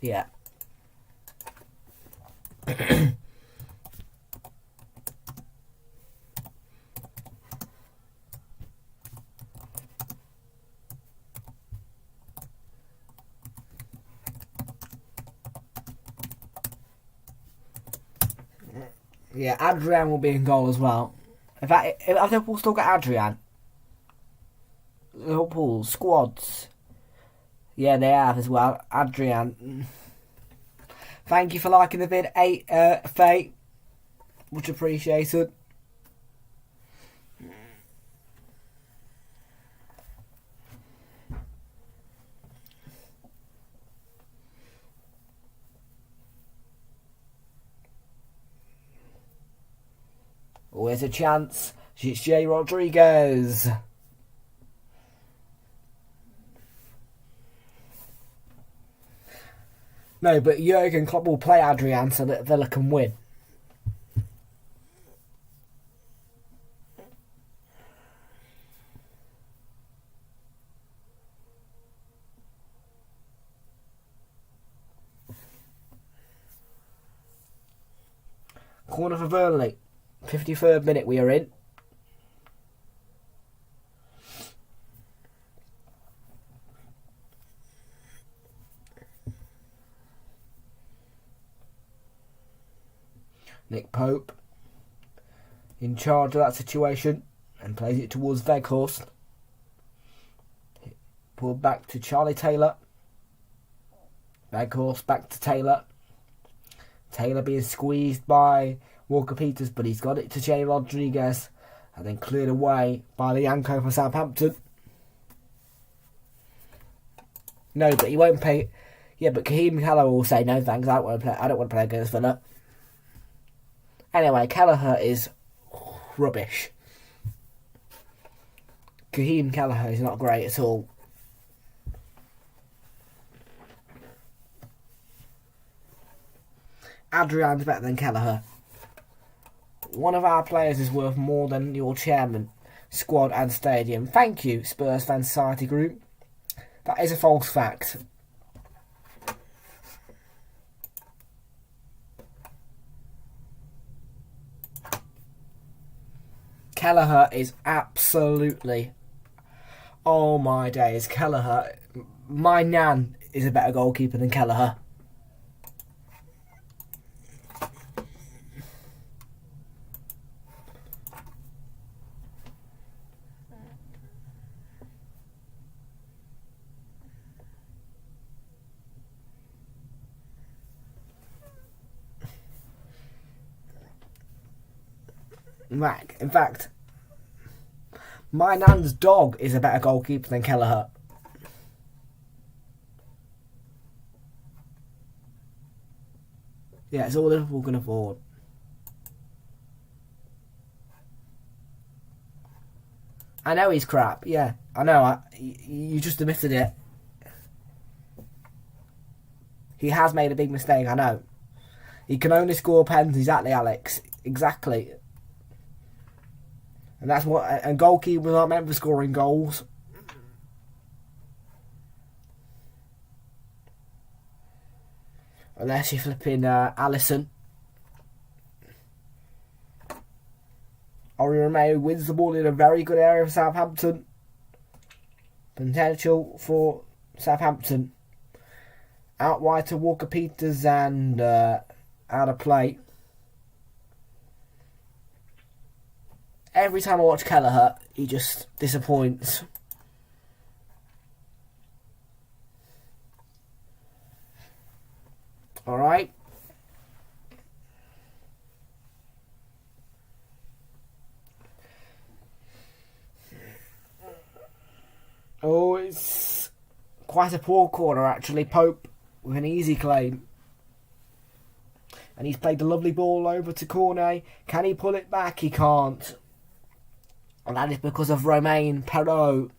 Yeah. Yeah, Adrian will be in goal as well. In fact, if Liverpool still got Adrian, Liverpool squads, yeah, they have as well. Adrian, thank you for liking the vid, Faye. Much appreciated. Always a chance. It's Jay Rodriguez. No, but Jurgen Klopp will play Adrian so that Villa can win. Corner for Burnley. 53rd minute we are in. Nick Pope in charge of that situation and plays it towards Weghorst. Pulled back to Charlie Taylor. Weghorst back to Taylor. Taylor being squeezed by Walker Peters, but he's got it to Jay Rodriguez and then cleared away by Lianco for Southampton. No, but he won't play. Yeah, but Kaheem Kelleher will say no thanks. I don't want to play against Villa. Anyway, Kelleher is rubbish. Kaheem Kelleher is not great at all. Adrian's better than Kelleher. One of our players is worth more than your chairman, squad and stadium. Thank you, Spurs Fan Society Group. That is a false fact. Kelleher is absolutely... Oh my days, Kelleher. My nan is a better goalkeeper than Kelleher. In fact, my nan's dog is a better goalkeeper than Kelleher. Yeah, it's all Liverpool can afford. I know he's crap, yeah. I know, you just admitted it. He has made a big mistake, I know. He can only score pens, exactly, Alex. Exactly. And that's what. And goalkeepers aren't meant for scoring goals. Unless you're flipping Alisson. Ori Romeo wins the ball in a very good area for Southampton. Potential for Southampton. Out wide to Walker Peters and out of play. Every time I watch Kelleher, he just disappoints. Alright. Oh, it's quite a poor corner actually. Pope with an easy claim. And he's played the lovely ball over to Cornet. Can he pull it back? He can't. And that is because of Romain Perrault.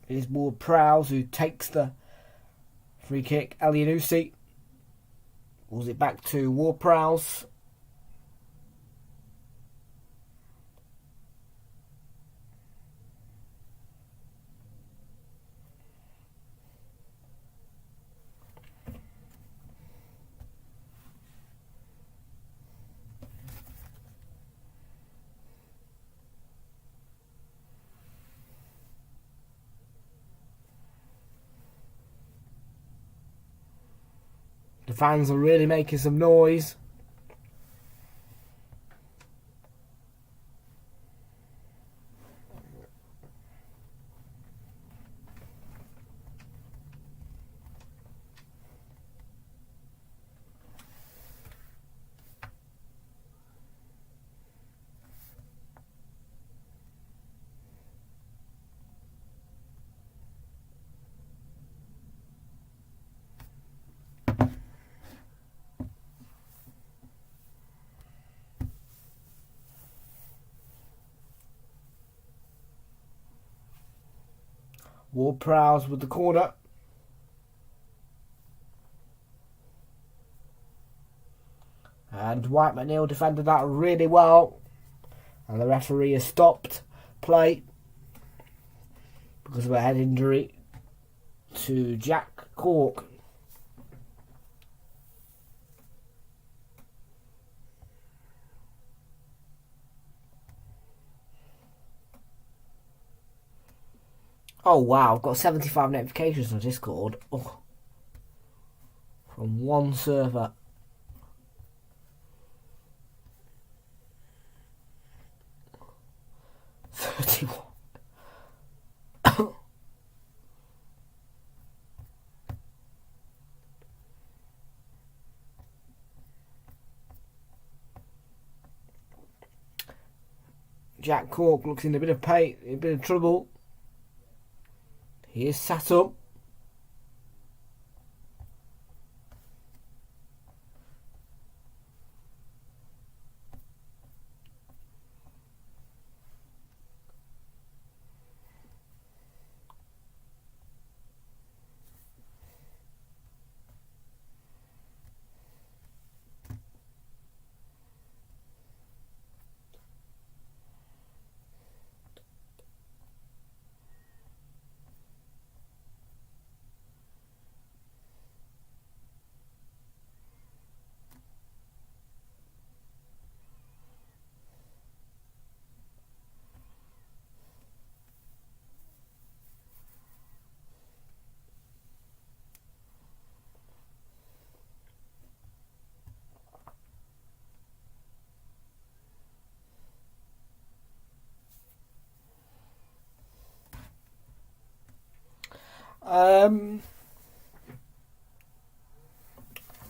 It is Ward-Prowse who takes the free kick. Elianusi pulls it back to Ward-Prowse. The fans are really making some noise. Ward-Prowse with the corner. And Dwight McNeil defended that really well. And the referee has stopped play because of a head injury to Jack Cork. Oh wow, I've got 75 notifications on Discord. Oh. From one server. Jack Cork looks in a bit of pain, a bit of trouble. He is sat up.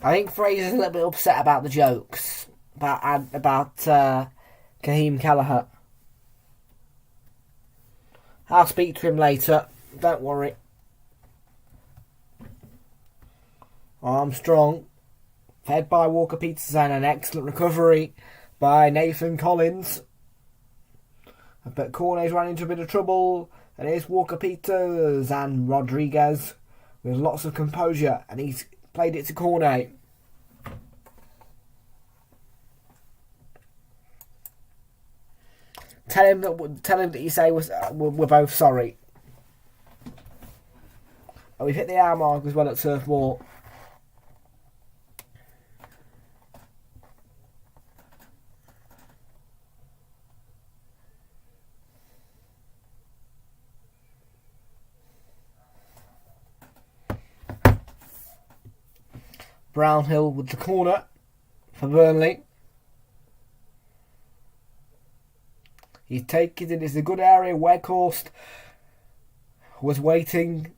I think Fraser's a little bit upset about the jokes about Kaheem Callagher. I'll speak to him later. Don't worry. Armstrong, fed by Walker-Peters, and an excellent recovery by Nathan Collins. But Cornet's ran into a bit of trouble. And here's Walker-Peters and Rodriguez with lots of composure. And he's played it to Cornet. Tell him that you say we're both sorry. Oh, we've hit the hour mark as well at Turf Moor. Brownhill with the corner for Burnley. He's taken it. It's a good area. Weghorst was waiting.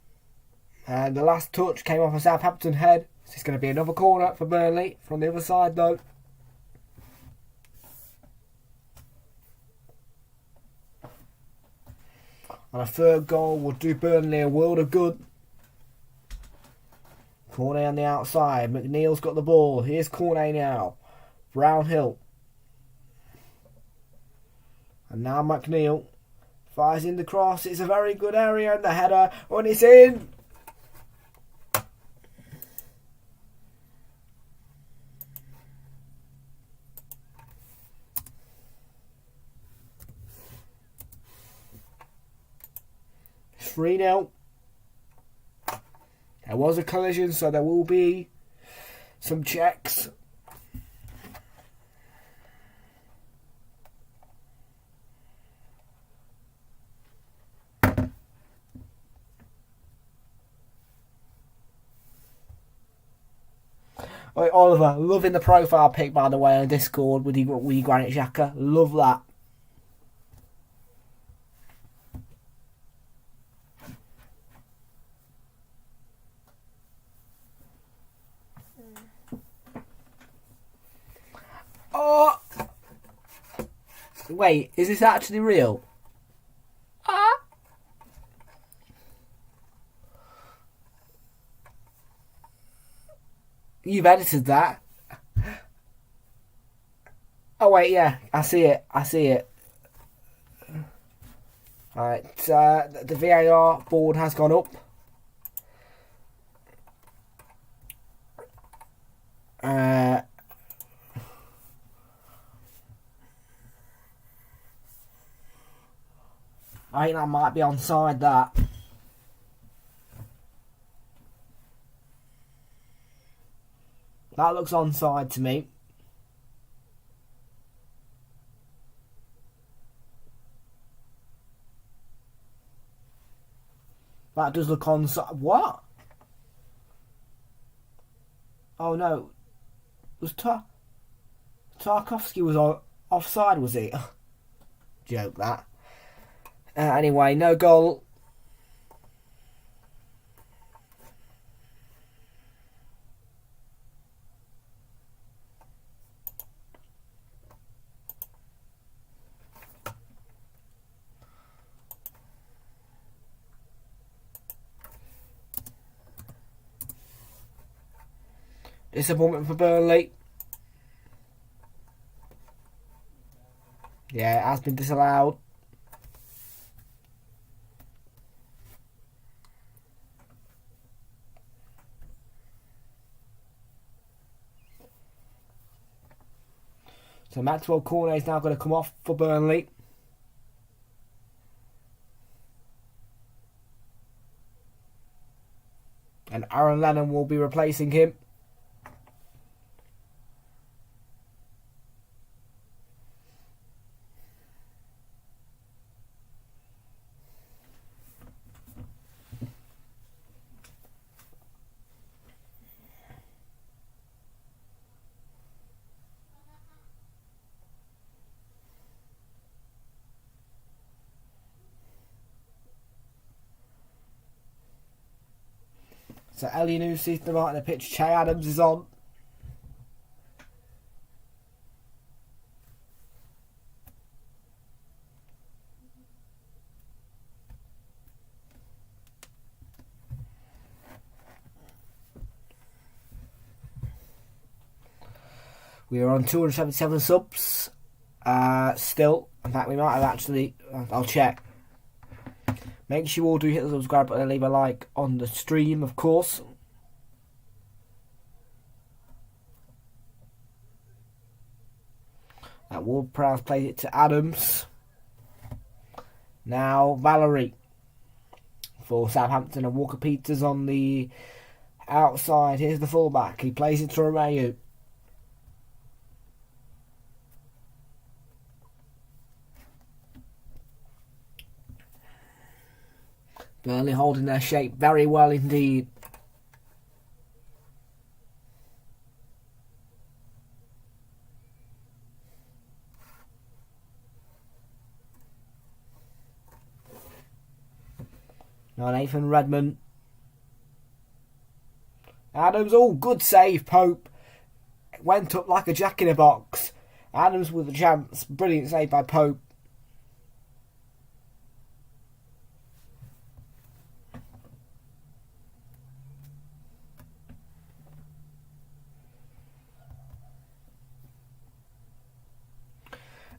And the last touch came off a Southampton head. So it's going to be another corner for Burnley from the other side though. And a third goal will do Burnley a world of good. Cornet on the outside. McNeil's got the ball. Here's Cornet now. Brownhill. And now McNeil. Fires in the cross. It's a very good area and the header. And it's in. It's 3-0. There was a collision, so there will be some checks. Right, Oliver, loving the profile pic, by the way, on Discord with your Granit Xhaka. Love that. Oh! Wait, is this actually real? Ah! You've edited that. Oh wait, yeah, I see it. I see it. Alright, the VAR board has gone up. I think that might be onside, that. That looks onside to me. That does look onside. What? Oh no. Was Tarkovsky was offside, was he? Joke that. Anyway, no goal. Disappointment for Burnley. Yeah, it has been disallowed. So Maxwell Cornet is now going to come off for Burnley. And Aaron Lennon will be replacing him. So Elyounoussi to the right of the pitch. Che Adams is on. We are on 277 subs. Still. In fact, we might have actually... I'll check. Make sure you all do hit the subscribe button and leave a like on the stream, of course. That Ward-Prowse plays it to Adams. Now Valerie for Southampton, and Walker-Peters on the outside. Here's the fullback. He plays it to Romeu. Burnley holding their shape very well indeed. Now Nathan Redmond. Adams, oh, good save, Pope. Went up like a jack in a box. Adams with a chance. Brilliant save by Pope.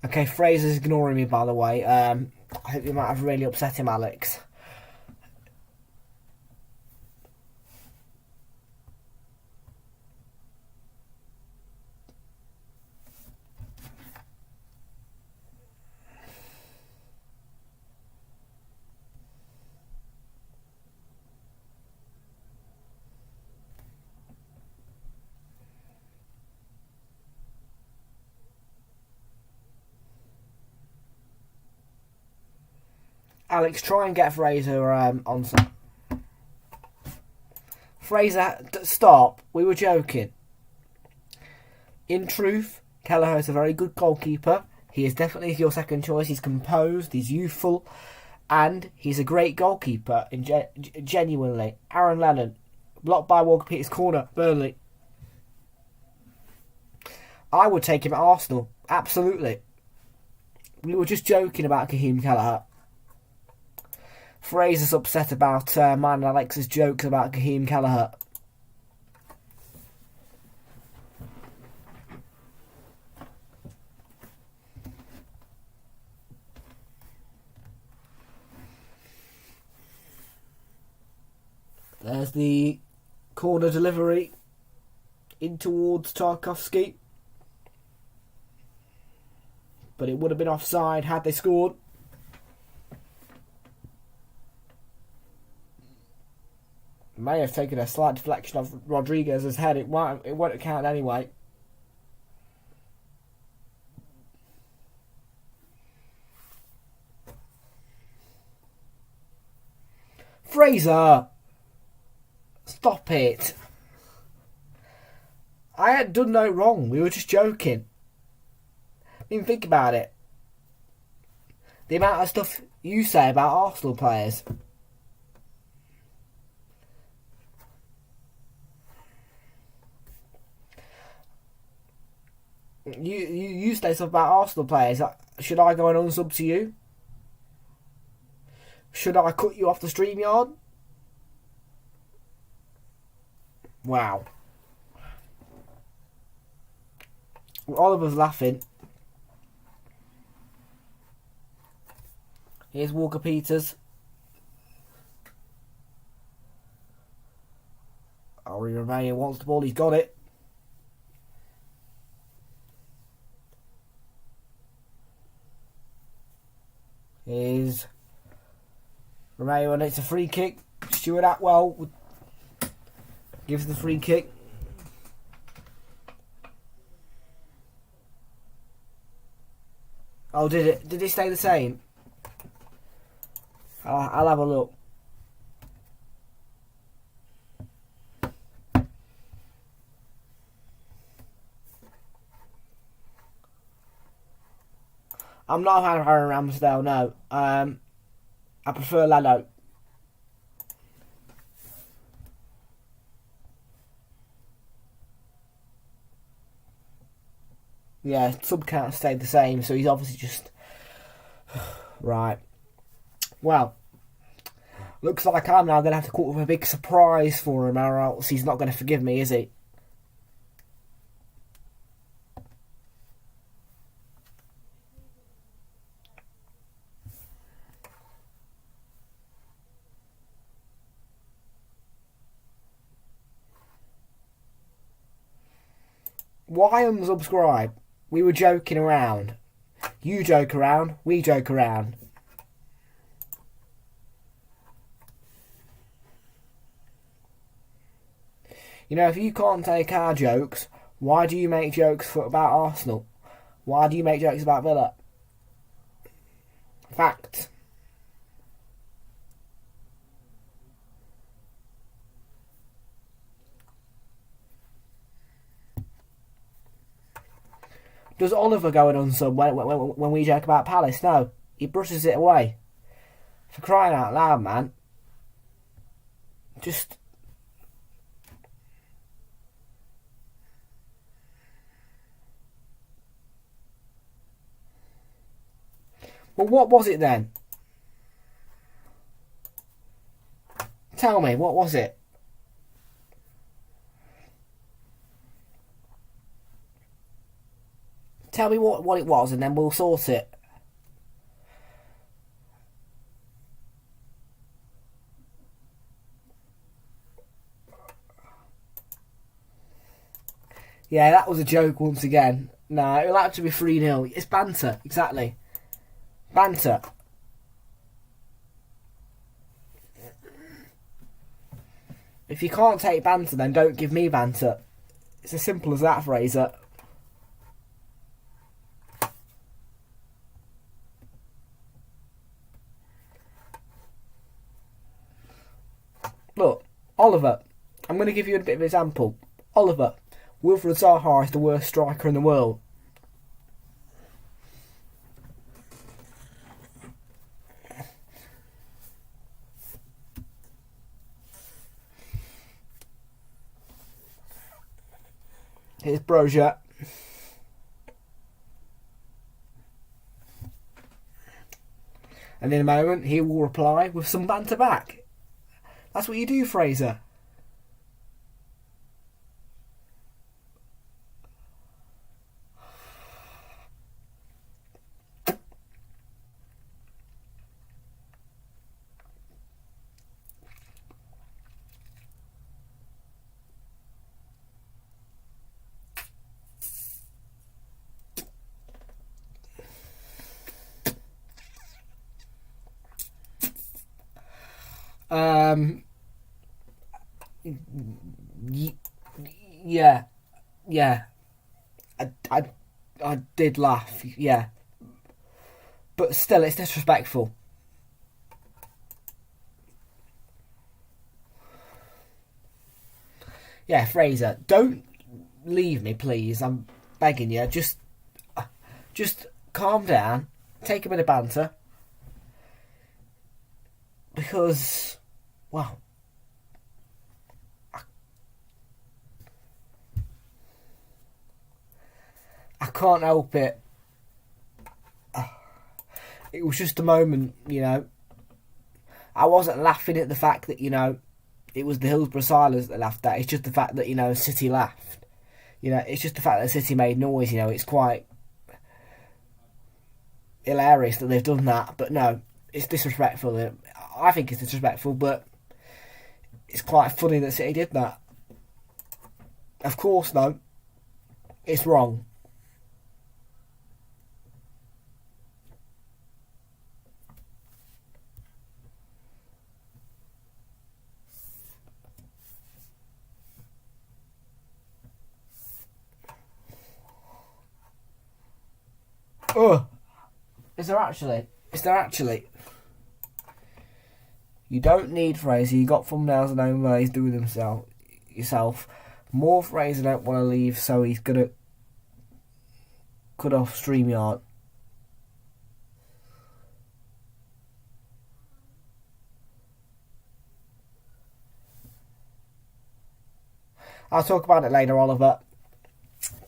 Okay, Fraser's ignoring me, by the way. I I think we might have really upset him, Alex. Alex, try and get Fraser on some. Fraser, stop. We were joking. In truth, Kelleher is a very good goalkeeper. He is definitely your second choice. He's composed, he's youthful, and he's a great goalkeeper. Genuinely. Aaron Lennon, blocked by Walker Peters' corner, Burnley. I would take him at Arsenal. Absolutely. We were just joking about Raheem Kelleher. Fraser's upset about mine and Alex's jokes about Raheem Kelleher. There's the corner delivery in towards Tarkowski. But it would have been offside had they scored. May have taken a slight deflection of Rodriguez's head. It won't count anyway. Fraser! Stop it. I had done no wrong. We were just joking. I mean, think about it. The amount of stuff you say about Arsenal players. You say stuff about Arsenal players. Should I go and unsub to you? Should I cut you off the StreamYard? Wow. Oliver's laughing. Here's Walker Peters. Ari Romeo wants the ball. He's got it. Is Romeo, and it's a free kick. Stuart Atwell gives the free kick. Oh, did it stay the same? I'll have a look. I'm not a fan of Aaron Ramsdale, no. I prefer Leno. Yeah, sub count stayed the same, so he's obviously just... Right. Well, looks like I'm now going to have to call with a big surprise for him, or else he's not going to forgive me, is he? Why unsubscribe? We were joking around. You joke around, we joke around. You know, if you can't take our jokes, why do you make jokes about Arsenal? Why do you make jokes about Villa? Fact. Does Oliver go and unsub when we joke about Palace? No. He brushes it away. For crying out loud, man. Just... Well, what was it then? Tell me, what was it? Tell me what it was and then we'll sort it. Yeah, that was a joke once again. No, it'll actually be 3-0. It's banter, exactly. Banter. If you can't take banter, then don't give me banter. It's as simple as that, Fraser. Look, Oliver, I'm going to give you a bit of an example. Oliver, Wilfred Zaha is the worst striker in the world. Here's Brozier. And in a moment, he will reply with some banter back. That's what you do, Fraser. Yeah. I did laugh, yeah. But still, it's disrespectful. Yeah, Fraser, don't leave me, please. I'm begging you. Just calm down. Take a bit of banter. Because, well, I can't help it. It was just a moment, you know. I wasn't laughing at the fact that, you know, it was the Hillsborough Silence that laughed at. It's just the fact that, you know, City laughed. You know, it's just the fact that City made noise, you know. It's quite hilarious that they've done that. But no, it's disrespectful. I think it's disrespectful, but it's quite funny that City did that. Of course, though, it's wrong. Oh, is there actually? Is there actually? You don't need Fraser. You got thumbnails and overlays doing themselves yourself. More Fraser don't want to leave, so he's gonna cut off StreamYard. I'll talk about it later, Oliver.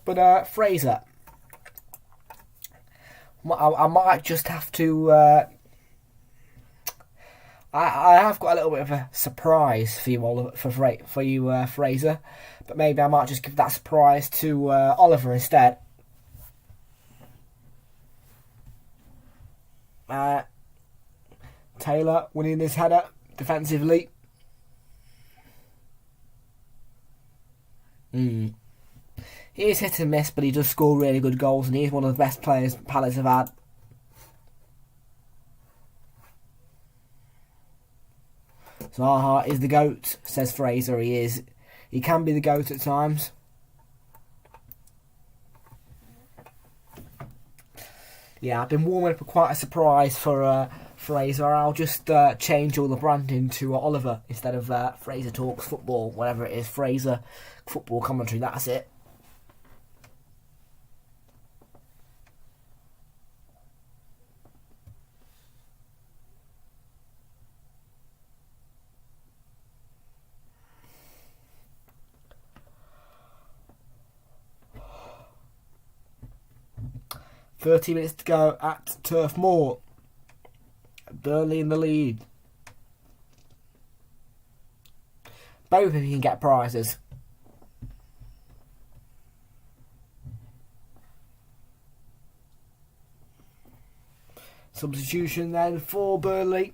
But Fraser, I might just have to. I have got a little bit of a surprise for you, Oliver, for you, Fraser. But maybe I might just give that surprise to Oliver instead. Taylor winning this header defensively. He is hit and miss, but he does score really good goals, and he's one of the best players Palace have had. Zaha is the GOAT, says Fraser. He is. He can be the GOAT at times. Yeah, I've been warming up for quite a surprise for Fraser. I'll just change all the branding to Oliver instead of Fraser Talks Football, whatever it is. Fraser Football Commentary, that's it. "30 minutes to go at Turf Moor. Burnley in the lead. Both of you can get prizes. Substitution then for Burnley.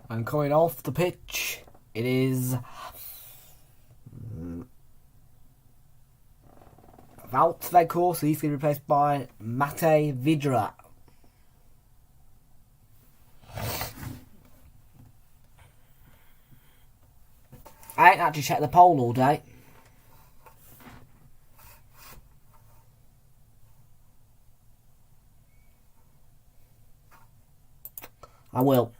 And coming off the pitch, it is Valtvekor, so he's going to be replaced by Mate Vidra. I ain't actually checked the poll all day. I will.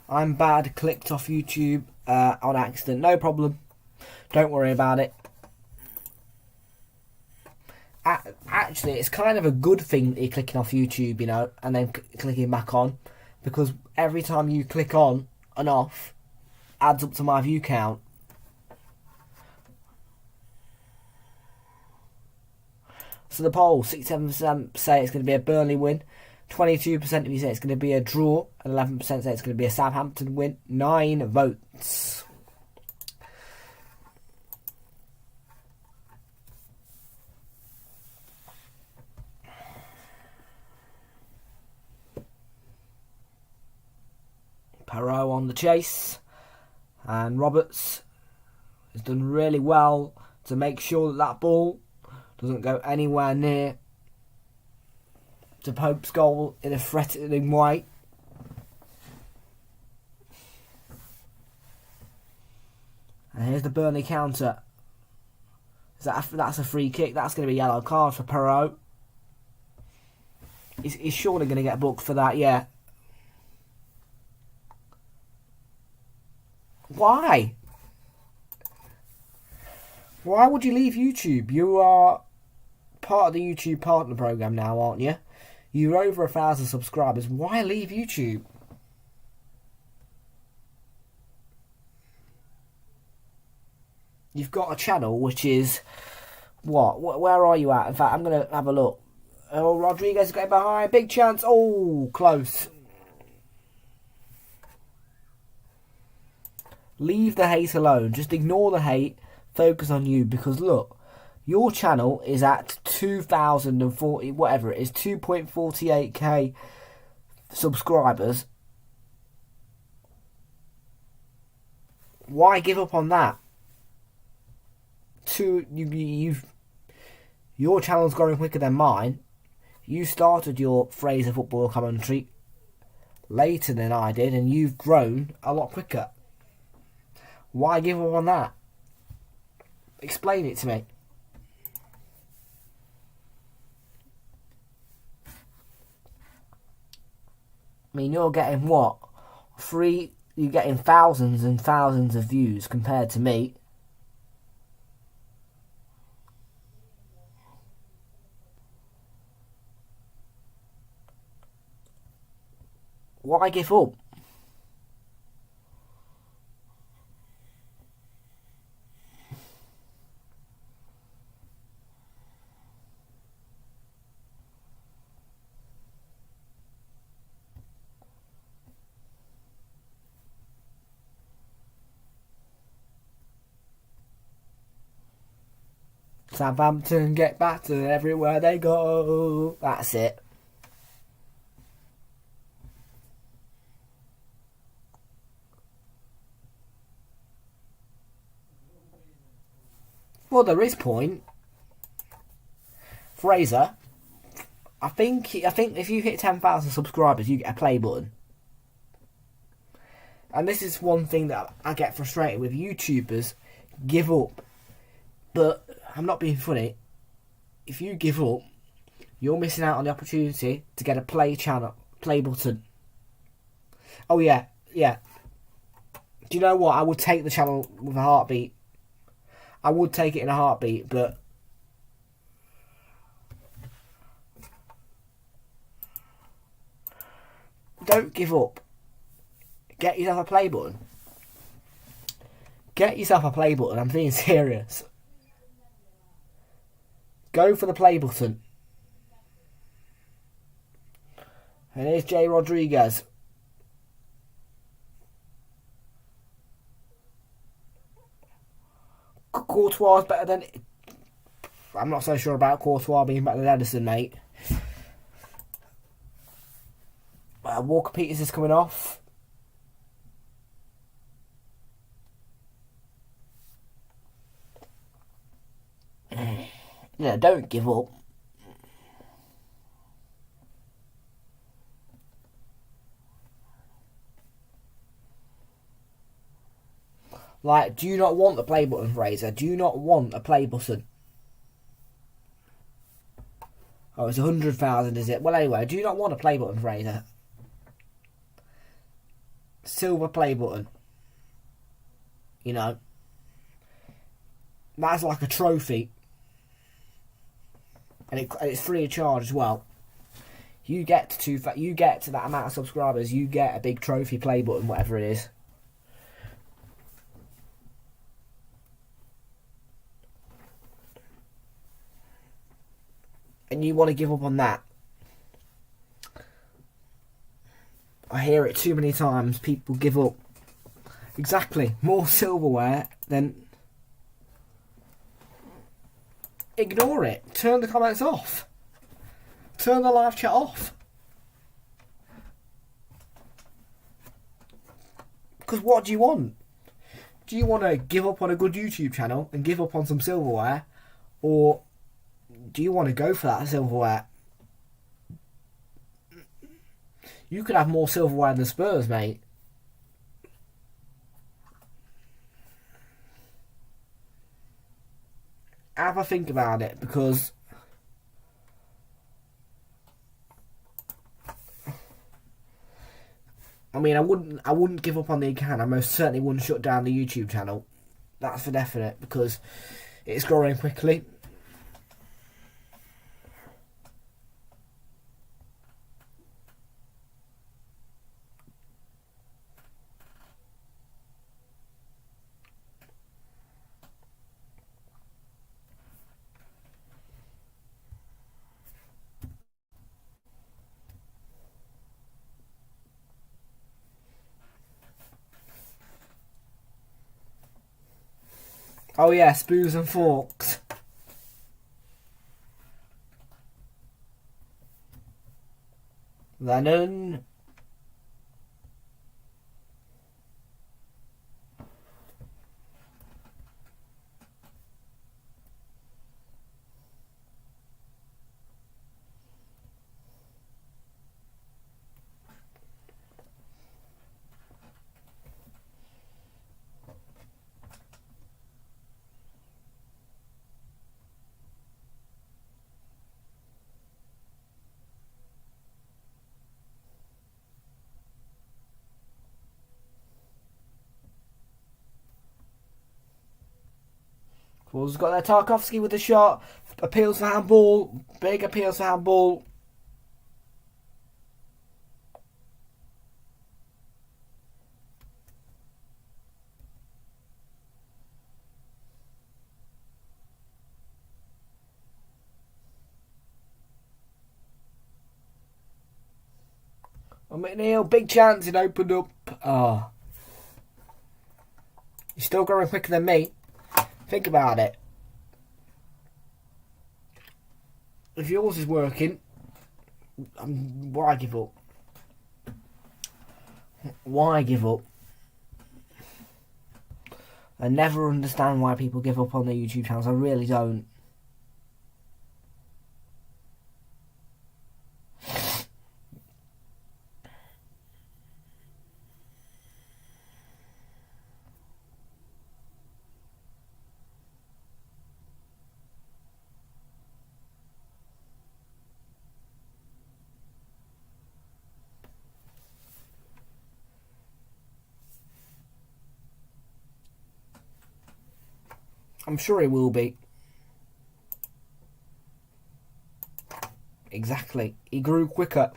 I'm bad, clicked off YouTube on accident. No problem. Don't worry about it. Actually, it's kind of a good thing that you're clicking off YouTube, you know, and then clicking back on. Because every time you click on and off, adds up to my view count. So the poll, 67% say it's going to be a Burnley win, 22% of you say it's going to be a draw, and 11% say it's going to be a Southampton win. 9 votes. Perot on the chase, and Roberts has done really well to make sure that that ball doesn't go anywhere near to Pope's goal in a threatening way. And here's the Burnley counter. That's a free kick. That's going to be a yellow card for Perot. He's surely going to get booked for that, yeah. Why? Why would you leave YouTube? You are part of the YouTube partner program now, aren't you? You're over 1,000 subscribers. Why leave YouTube? You've got a channel which is what? Where are you at? In fact, I'm going to have a look. Oh, Rodriguez is going behind. Big chance. Oh, close. Leave the hate alone. Just ignore the hate. Focus on you. Because look, your channel is at 2,040, whatever it is, 2.48k subscribers. Why give up on that? Your channel's growing quicker than mine. You started your Fraser football commentary later than I did, and you've grown a lot quicker. Why give up on that? Explain it to me. I mean, you're getting what? You're getting thousands and thousands of views compared to me. Why give up? Southampton get battered everywhere they go. That's it. Well, there is point. Fraser, I think if you hit 10,000 subscribers, you get a play button. And this is one thing that I get frustrated with. YouTubers give up. But I'm not being funny. If you give up, you're missing out on the opportunity to get a play button. Oh yeah. Do you know what? I would take the channel with a heartbeat. I would take it in a heartbeat, but don't give up. Get yourself a play button. Get yourself a play button. I'm being serious. Go for the play button. And here's Jay Rodriguez. Courtois is better than... I'm not so sure about Courtois being better than Edison, mate. Walker Peters is coming off. don't give up. Like, do you not want the play button, Fraser? Do you not want a play button? Oh, it's 100,000, is it? Well, anyway, do you not want a play button, Fraser? Silver play button. You know, that's like a trophy, and it's free of charge as well. You get to that amount of subscribers, you get a big trophy play button, whatever it is. And you want to give up on that. I hear it too many times. People give up. Exactly. More silverware, then ignore it. Turn the comments off. Turn the live chat off. Because what do you want? Do you want to give up on a good YouTube channel and give up on some silverware? Or do you want to go for that silverware? You could have more silverware than Spurs, mate. Have a think about it, because I mean, I wouldn't give up on the account. I most certainly wouldn't shut down the YouTube channel. That's for definite, because it's growing quickly. Oh yeah, spoons and forks. Lennon. Wolves got their Tarkovsky with a shot. Appeals for handball. Big appeals for handball. McNeil, big chance, it opened up. Oh. You're still growing quicker than me. Think about it. If yours is working, why give up? Why give up? I never understand why people give up on their YouTube channels. I really don't. I'm sure it will be. Exactly. He grew quicker.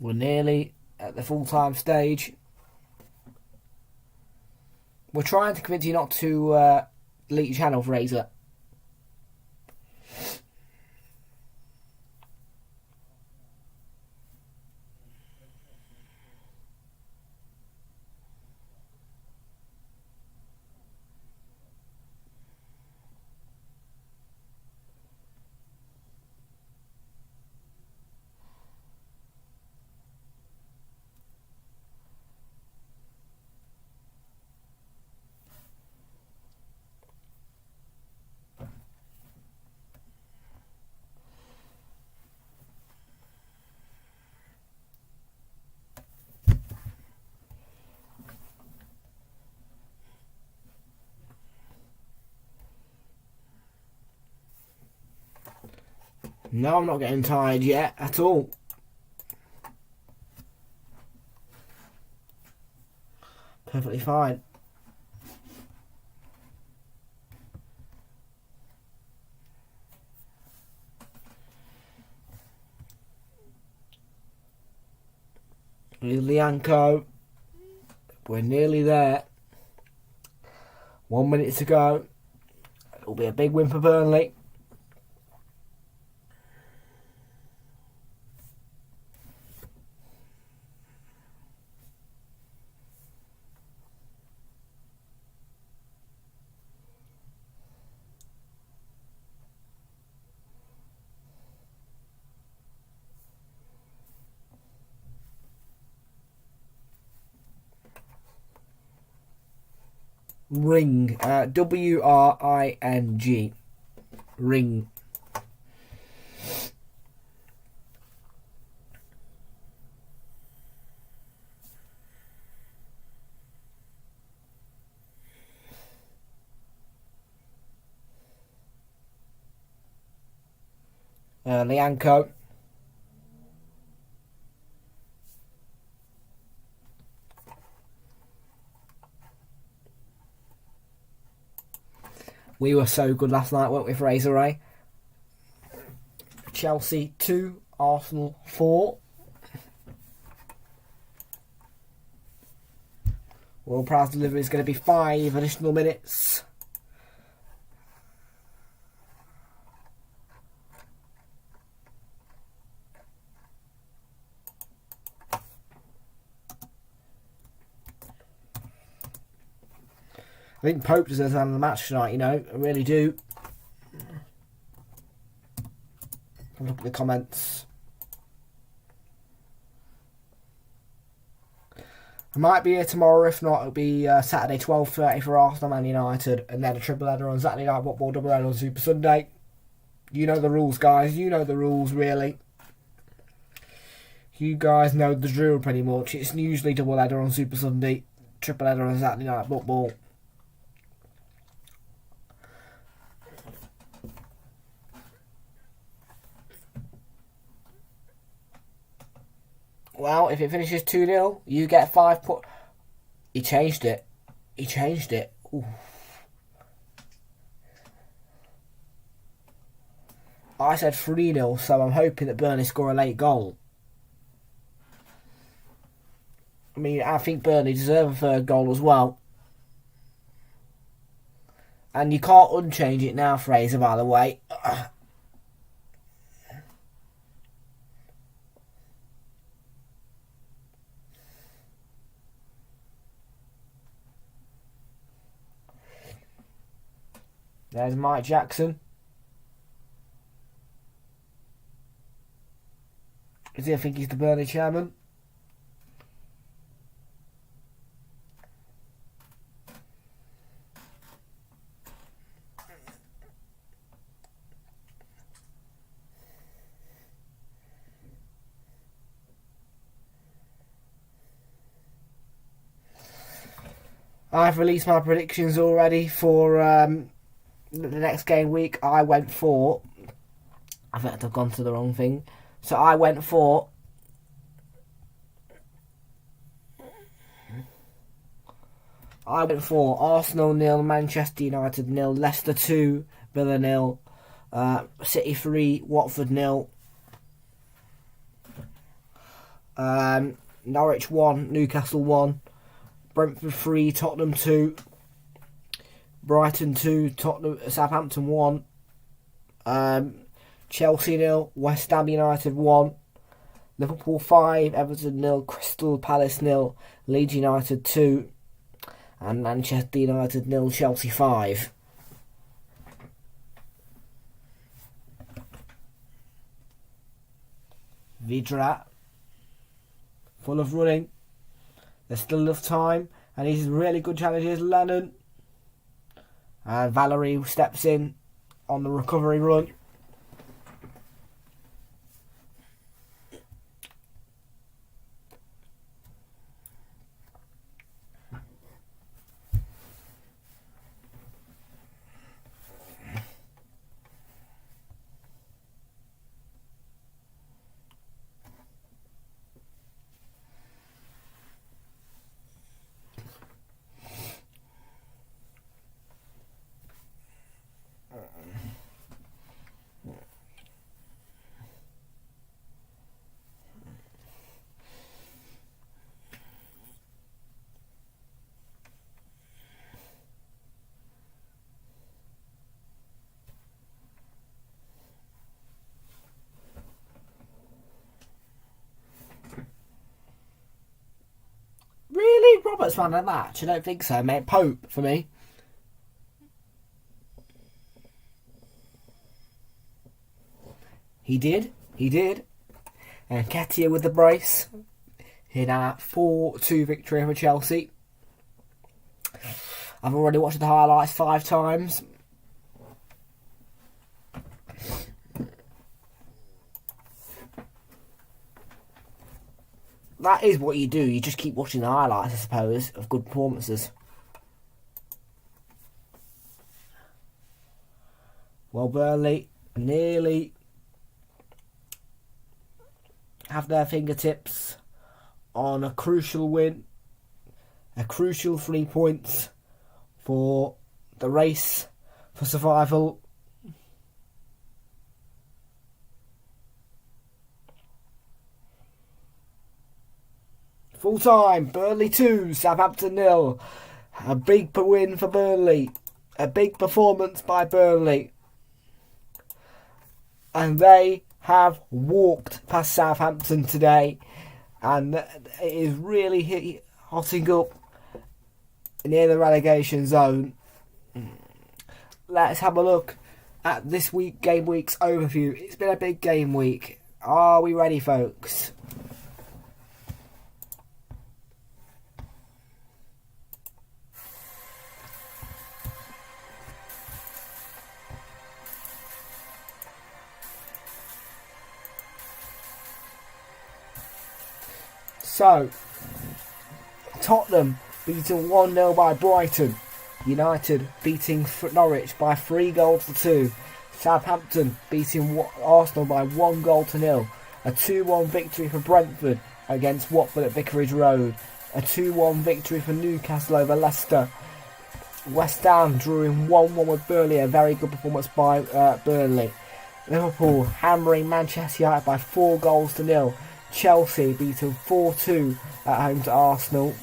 We're nearly at the full-time stage. We're trying to convince you not to delete your channel, Fraser. No, I'm not getting tired yet at all. Perfectly fine. Lianco. We're nearly there. 1 minute to go. It'll be a big win for Burnley. Ring. W-R-I-N-G. Ring. Lianco. We were so good last night, weren't we, Fraser Ray? Chelsea 2, Arsenal 4. World Prize delivery is going to be 5 additional minutes. I think Pope deserves man of the match tonight, you know. I really do. Have a look at the comments. I might be here tomorrow. If not, it'll be Saturday 12:30 for Arsenal and United. And then a triple header on Saturday Night Football, double header on Super Sunday. You know the rules, guys. You know the rules, really. You guys know the drill pretty much. It's usually double header on Super Sunday, triple header on Saturday Night Football. Well, if it finishes 2-0, you get 5 points. He changed it. He changed it. Ooh. I said 3-0, so I'm hoping that Burnley score a late goal. I mean, I think Burnley deserve a third goal as well. And you can't unchange it now, Fraser, by the way. There's Mike Jackson. Does he think he's the Burnley chairman? I've released my predictions already for the next game week. I went for... I think I've gone to the wrong thing. So I went for... Arsenal 0, Manchester United 0, Leicester 2, Villa 0, City 3, Watford 0. Norwich 1, Newcastle 1, Brentford 3, Tottenham 2, Brighton 2, Southampton 1, Chelsea 0, West Ham United 1, Liverpool 5, Everton 0, Crystal Palace 0, Leeds United 2, and Manchester United 0, Chelsea 5. Vidra, full of running. There's still enough time, and he's really good challenges. Lennon and Valerie steps in on the recovery run. Really? Roberts won that match? I don't think so, mate. Pope for me. He did. And Ketia with the brace in a 4-2 victory over Chelsea. I've already watched the highlights 5 times. That is what you do. You just keep watching the highlights, I suppose, of good performances. Well, Burnley nearly have their fingertips on a crucial win. A crucial 3 points for the race for survival. Full time, Burnley 2, Southampton 0. A big win for Burnley. A big performance by Burnley. And they have walked past Southampton today. And it is really hotting up near the relegation zone. Let's have a look at this game week's overview. It's been a big game week. Are we ready, folks? So, Tottenham beaten 1-0 by Brighton. United beating Norwich by 3-2. Southampton beating Arsenal by 1-0. A 2-1 victory for Brentford against Watford at Vicarage Road. A 2-1 victory for Newcastle over Leicester. West Ham drawing 1-1 with Burnley. A very good performance by Burnley. Liverpool hammering Manchester United by 4-0. Chelsea beaten 4-2 at home to Arsenal.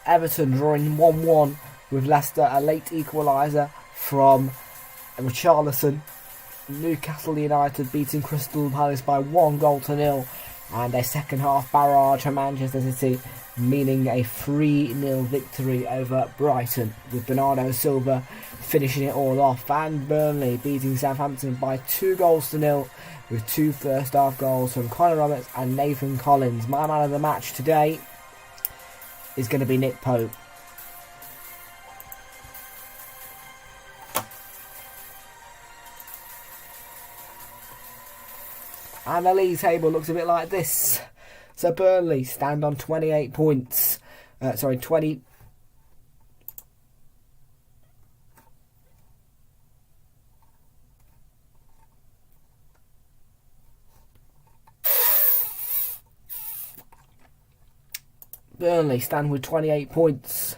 Everton drawing 1-1 with Leicester, a late equaliser from Richarlison. Newcastle United beating Crystal Palace by 1-0, and a second half barrage for Manchester City, meaning a 3-0 victory over Brighton, with Bernardo Silva finishing it all off. And Burnley beating Southampton by 2-0, with 2 first half goals from Connor Roberts and Nathan Collins. My man of the match today is going to be Nick Pope. And the league table looks a bit like this. So Burnley stand on 28 points. 20. Burnley stand with 28 points.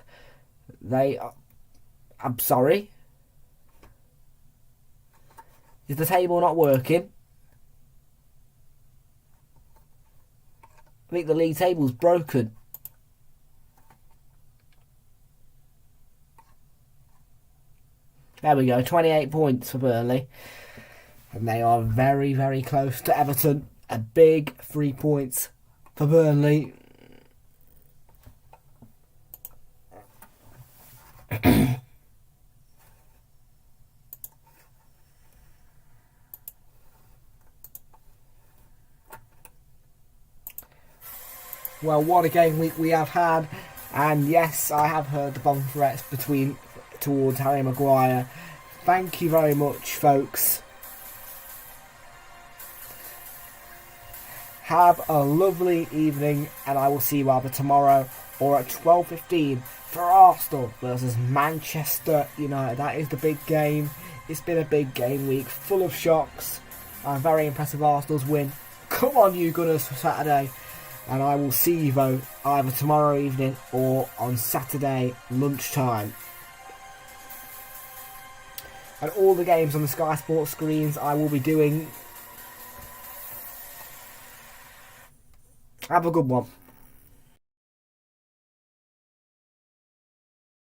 I'm sorry. Is the table not working? I think the league table's broken. There we go, 28 points for Burnley. And they are very, very close to Everton. A big 3 points for Burnley. Well, what a game week we have had. And yes, I have heard the bomb threats towards Harry Maguire. Thank you very much, folks. Have a lovely evening, and I will see you either tomorrow or at 12:15 for Arsenal versus Manchester United. That is the big game. It's been a big game week, full of shocks. I'm very impressed with Arsenal's win. Come on, you Gunners, for Saturday. And I will see you both either tomorrow evening or on Saturday lunchtime. And all the games on the Sky Sports screens I will be doing. Have a good one.